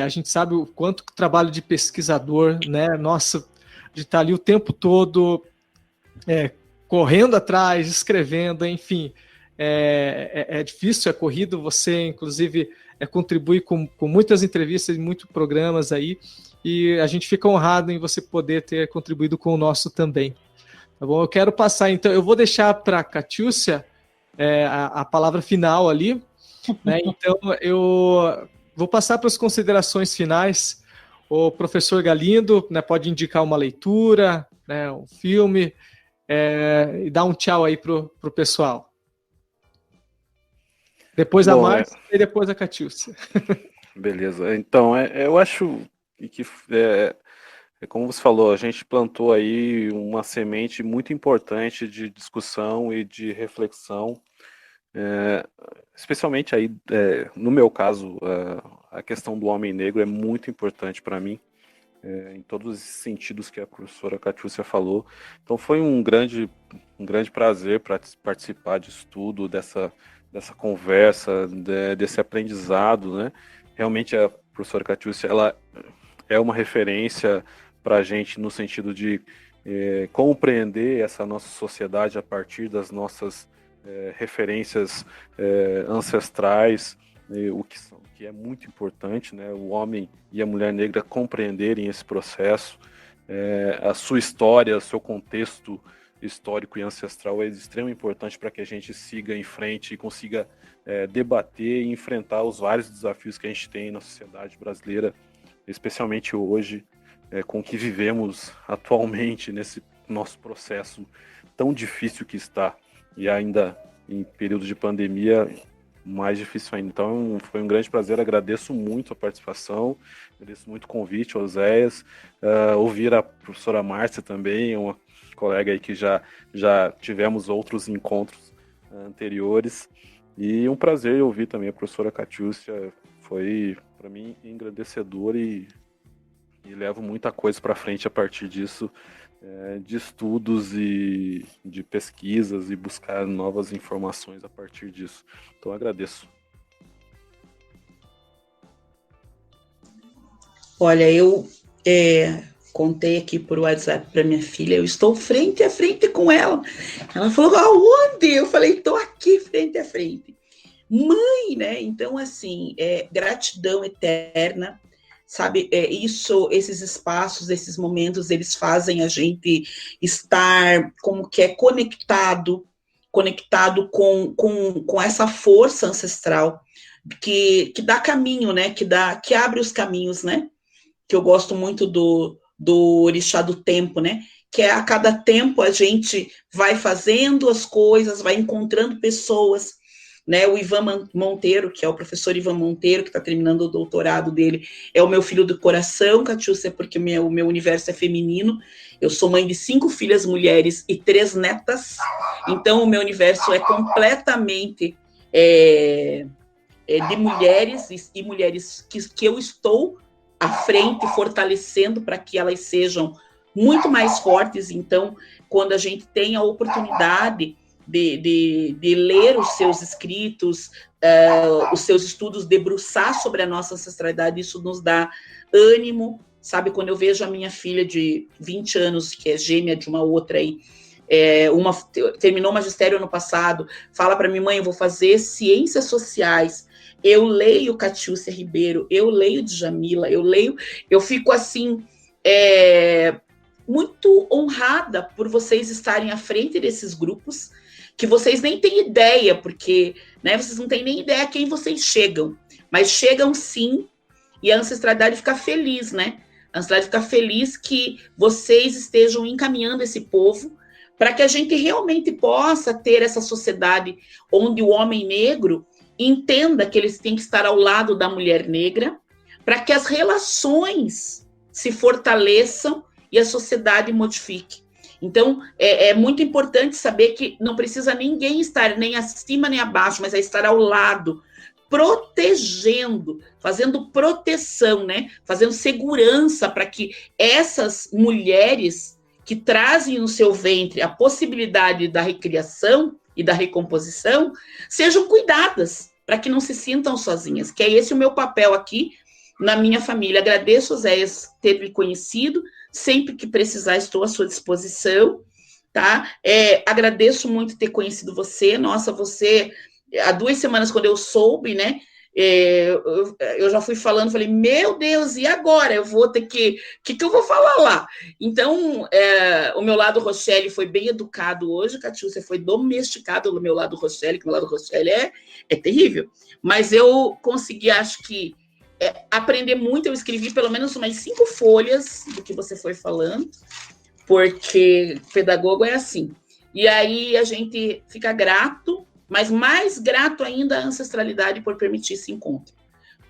A gente sabe o quanto que o trabalho de pesquisador, né? Nossa, de estar ali o tempo todo correndo atrás, escrevendo, enfim. É difícil, é corrido, você, inclusive, contribui com muitas entrevistas e muitos programas aí, e a gente fica honrado em você poder ter contribuído com o nosso também. Tá bom? Eu quero passar, então, eu vou deixar para a Catiúcia a palavra final ali, né? Então, eu vou passar para as considerações finais. O professor Galindo, né, pode indicar uma leitura, né, um filme, e dar um tchau aí para o pessoal. Depois a Márcia e depois a Catiúcia. Beleza. Então, eu acho que como você falou, a gente plantou aí uma semente muito importante de discussão e de reflexão, especialmente aí, no meu caso, a questão do homem negro é muito importante para mim, em todos os sentidos que a professora Catiúcia falou. Então foi um grande prazer para participar disso tudo, dessa conversa, desse aprendizado, né? Realmente a professora Catiúcia, ela é uma referência para a gente no sentido de compreender essa nossa sociedade a partir das nossas referências ancestrais, o que é muito importante, né? O homem e a mulher negra compreenderem esse processo, a sua história, o seu contexto histórico e ancestral é de extrema importância para que a gente siga em frente e consiga debater e enfrentar os vários desafios que a gente tem na sociedade brasileira, especialmente hoje, com o que vivemos atualmente nesse nosso processo tão difícil que está, e ainda em período de pandemia, mais difícil ainda. Então foi um grande prazer, agradeço muito a participação, agradeço muito o convite, Oséias, ouvir a professora Márcia também, uma colega aí que já tivemos outros encontros anteriores, e um prazer ouvir também a professora Catiúcia, foi para mim engrandecedor e levo muita coisa para frente a partir disso, de estudos e de pesquisas e buscar novas informações a partir disso. Então, agradeço. Olha, eu contei aqui por WhatsApp para minha filha, eu estou frente a frente com ela. Ela falou, aonde? Eu falei, estou aqui frente a frente. Mãe, né? Então, assim, gratidão eterna, sabe? Esses espaços, esses momentos, eles fazem a gente estar como que conectado com essa força ancestral que dá caminho, né? Que abre os caminhos, né? Que eu gosto muito do orixá do tempo, né? Que a cada tempo a gente vai fazendo as coisas, vai encontrando pessoas, né? O Ivan Monteiro, que é o professor Ivan Monteiro, que está terminando o doutorado dele, é o meu filho do coração, Catiúcia, porque o meu universo é feminino. Eu sou mãe de 5 filhas mulheres e 3 netas, então o meu universo é completamente de mulheres e mulheres que eu estou à frente, fortalecendo para que elas sejam muito mais fortes. Então, quando a gente tem a oportunidade de ler os seus escritos, os seus estudos, debruçar sobre a nossa ancestralidade, isso nos dá ânimo, sabe? Quando eu vejo a minha filha de 20 anos, que é gêmea de uma outra aí, terminou o magistério ano passado, fala para mim, mãe, eu vou fazer ciências sociais. Eu leio Catiúcia Ribeiro, eu leio Djamila, eu fico assim, muito honrada por vocês estarem à frente desses grupos, que vocês nem têm ideia, porque, né, vocês não têm nem ideia a quem vocês chegam, mas chegam sim, e a ancestralidade fica feliz, né? A ancestralidade fica feliz que vocês estejam encaminhando esse povo para que a gente realmente possa ter essa sociedade onde o homem negro entenda que eles têm que estar ao lado da mulher negra, para que as relações se fortaleçam e a sociedade modifique. Então, é muito importante saber que não precisa ninguém estar nem acima nem abaixo, mas é estar ao lado, protegendo, fazendo proteção, né? Fazendo segurança para que essas mulheres que trazem no seu ventre a possibilidade da recriação e da recomposição, sejam cuidadas, para que não se sintam sozinhas, que é esse o meu papel aqui na minha família. Agradeço, Oséias, ter me conhecido, sempre que precisar estou à sua disposição, tá? Agradeço muito ter conhecido você, nossa, você, há 2 semanas, quando eu soube, né, eu já fui falando, falei, meu Deus, e agora? Eu vou ter que eu vou falar lá? Então, o meu lado Rochelle foi bem educado hoje, Catiúcia, foi domesticado no meu lado Rochelle, que o meu lado Rochelle é terrível, mas eu consegui, acho que, aprender muito. Eu escrevi pelo menos umas 5 folhas do que você foi falando, porque pedagogo é assim. E aí a gente fica grato, mas mais grato ainda a ancestralidade por permitir esse encontro.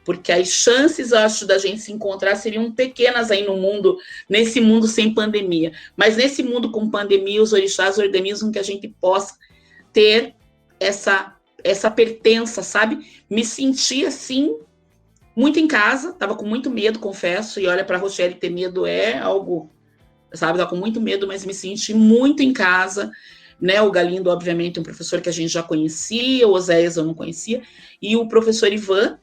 Porque as chances, acho, da gente se encontrar seriam pequenas aí no mundo, nesse mundo sem pandemia. Mas nesse mundo com pandemia, os orixás organizam que a gente possa ter essa pertença, sabe? Me senti assim, muito em casa, estava com muito medo, confesso, e olha, para a Rochelle ter medo é algo, sabe? Estava com muito medo, mas me senti muito em casa, né? O Galindo, obviamente, é um professor que a gente já conhecia, o Oséias eu não conhecia, e o professor Ivan,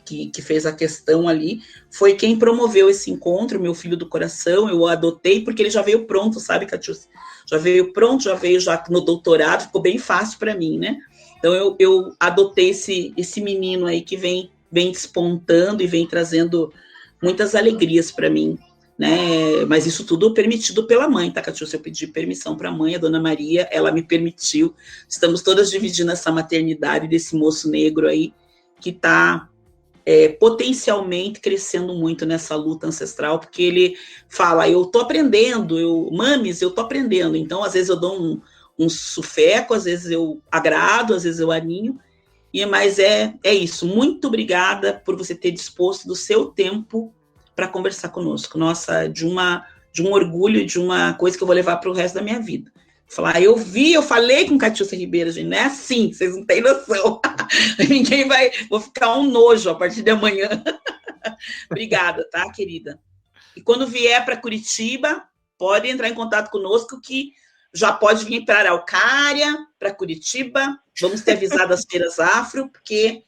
que fez a questão ali, foi quem promoveu esse encontro, meu filho do coração. Eu o adotei porque ele já veio pronto, sabe, Catiúcia? Já veio pronto, já veio já no doutorado, ficou bem fácil para mim, né? Então eu adotei esse menino aí que vem despontando e vem trazendo muitas alegrias para mim, né? Mas isso tudo permitido pela mãe, tá, Catiúcia? Eu pedi permissão para a mãe, a dona Maria, ela me permitiu. Estamos todas dividindo essa maternidade desse moço negro aí, que está potencialmente crescendo muito nessa luta ancestral, porque ele fala, eu tô aprendendo, mames, eu tô aprendendo. Então, às vezes eu dou um sufeco, às vezes eu agrado, às vezes eu aninho, mas é isso. Muito obrigada por você ter disposto do seu tempo para conversar conosco. Nossa, de um orgulho, de uma coisa que eu vou levar para o resto da minha vida. Falar, eu falei com Catiúcia Ribeiro, gente, não é assim, vocês não têm noção. Vou ficar um nojo a partir de amanhã. Obrigada, tá, querida? E quando vier para Curitiba, pode entrar em contato conosco, que já pode vir para Araucária, para Curitiba. Vamos ter avisado as feiras afro, porque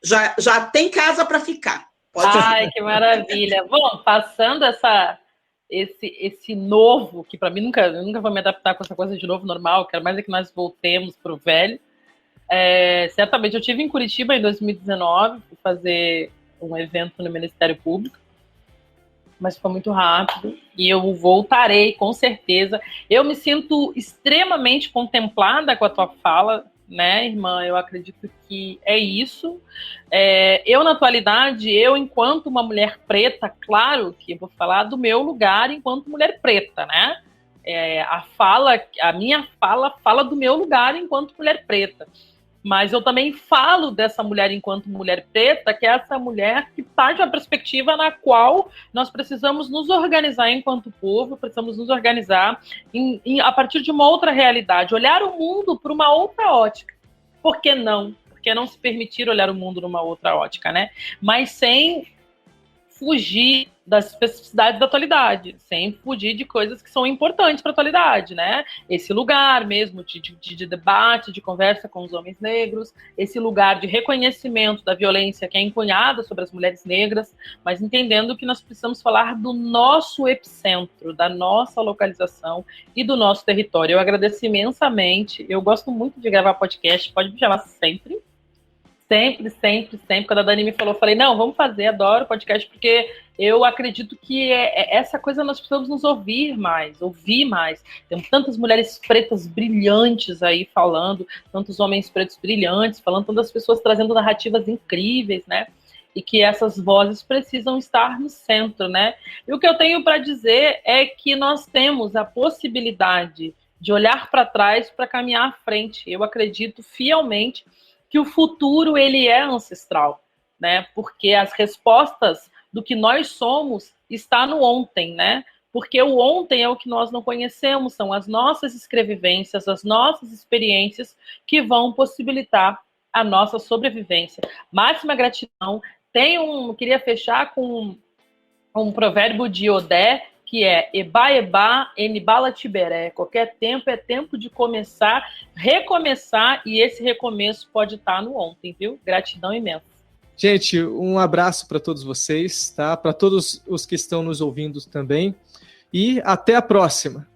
já tem casa para ficar. Ai, que maravilha. Bom, passando esse novo, que para mim eu nunca vou me adaptar com essa coisa de novo normal, quero mais é que nós voltemos para o velho. Certamente eu estive em Curitiba em 2019, fui fazer um evento no Ministério Público, mas foi muito rápido e eu voltarei com certeza. Eu me sinto extremamente contemplada com a tua fala, né, irmã? Eu acredito que é isso. Eu, na atualidade, enquanto uma mulher preta, claro que eu vou falar do meu lugar enquanto mulher preta, né? A minha fala do meu lugar enquanto mulher preta. Mas eu também falo dessa mulher enquanto mulher preta, que é essa mulher que está de uma perspectiva na qual nós precisamos nos organizar enquanto povo, precisamos nos organizar a partir de uma outra realidade, olhar o mundo por uma outra ótica. Por que não? Por que não se permitir olhar o mundo numa outra ótica, né? Mas sem fugir das especificidades da atualidade, sem fugir de coisas que são importantes para a atualidade, né? Esse lugar mesmo de debate, de conversa com os homens negros, esse lugar de reconhecimento da violência que é encunhada sobre as mulheres negras, mas entendendo que nós precisamos falar do nosso epicentro, da nossa localização e do nosso território. Eu agradeço imensamente, eu gosto muito de gravar podcast, pode me chamar sempre. Sempre. Quando a Dani me falou, eu falei, não, vamos fazer, adoro podcast, porque eu acredito que essa coisa nós precisamos nos ouvir mais. Temos tantas mulheres pretas brilhantes aí falando, tantos homens pretos brilhantes falando, tantas pessoas trazendo narrativas incríveis, né? E que essas vozes precisam estar no centro, né? E o que eu tenho para dizer é que nós temos a possibilidade de olhar para trás para caminhar à frente. Eu acredito fielmente que o futuro ele é ancestral, né? Porque as respostas do que nós somos está no ontem, né? Porque o ontem é o que nós não conhecemos, são as nossas escrevivências, as nossas experiências que vão possibilitar a nossa sobrevivência. Máxima gratidão. Queria fechar com um provérbio de Odé, que é Eba, Eba, Enibala Tiberé. Qualquer tempo é tempo de começar, recomeçar, e esse recomeço pode estar no ontem, viu? Gratidão imensa. Gente, um abraço para todos vocês, tá? Para todos os que estão nos ouvindo também. E até a próxima.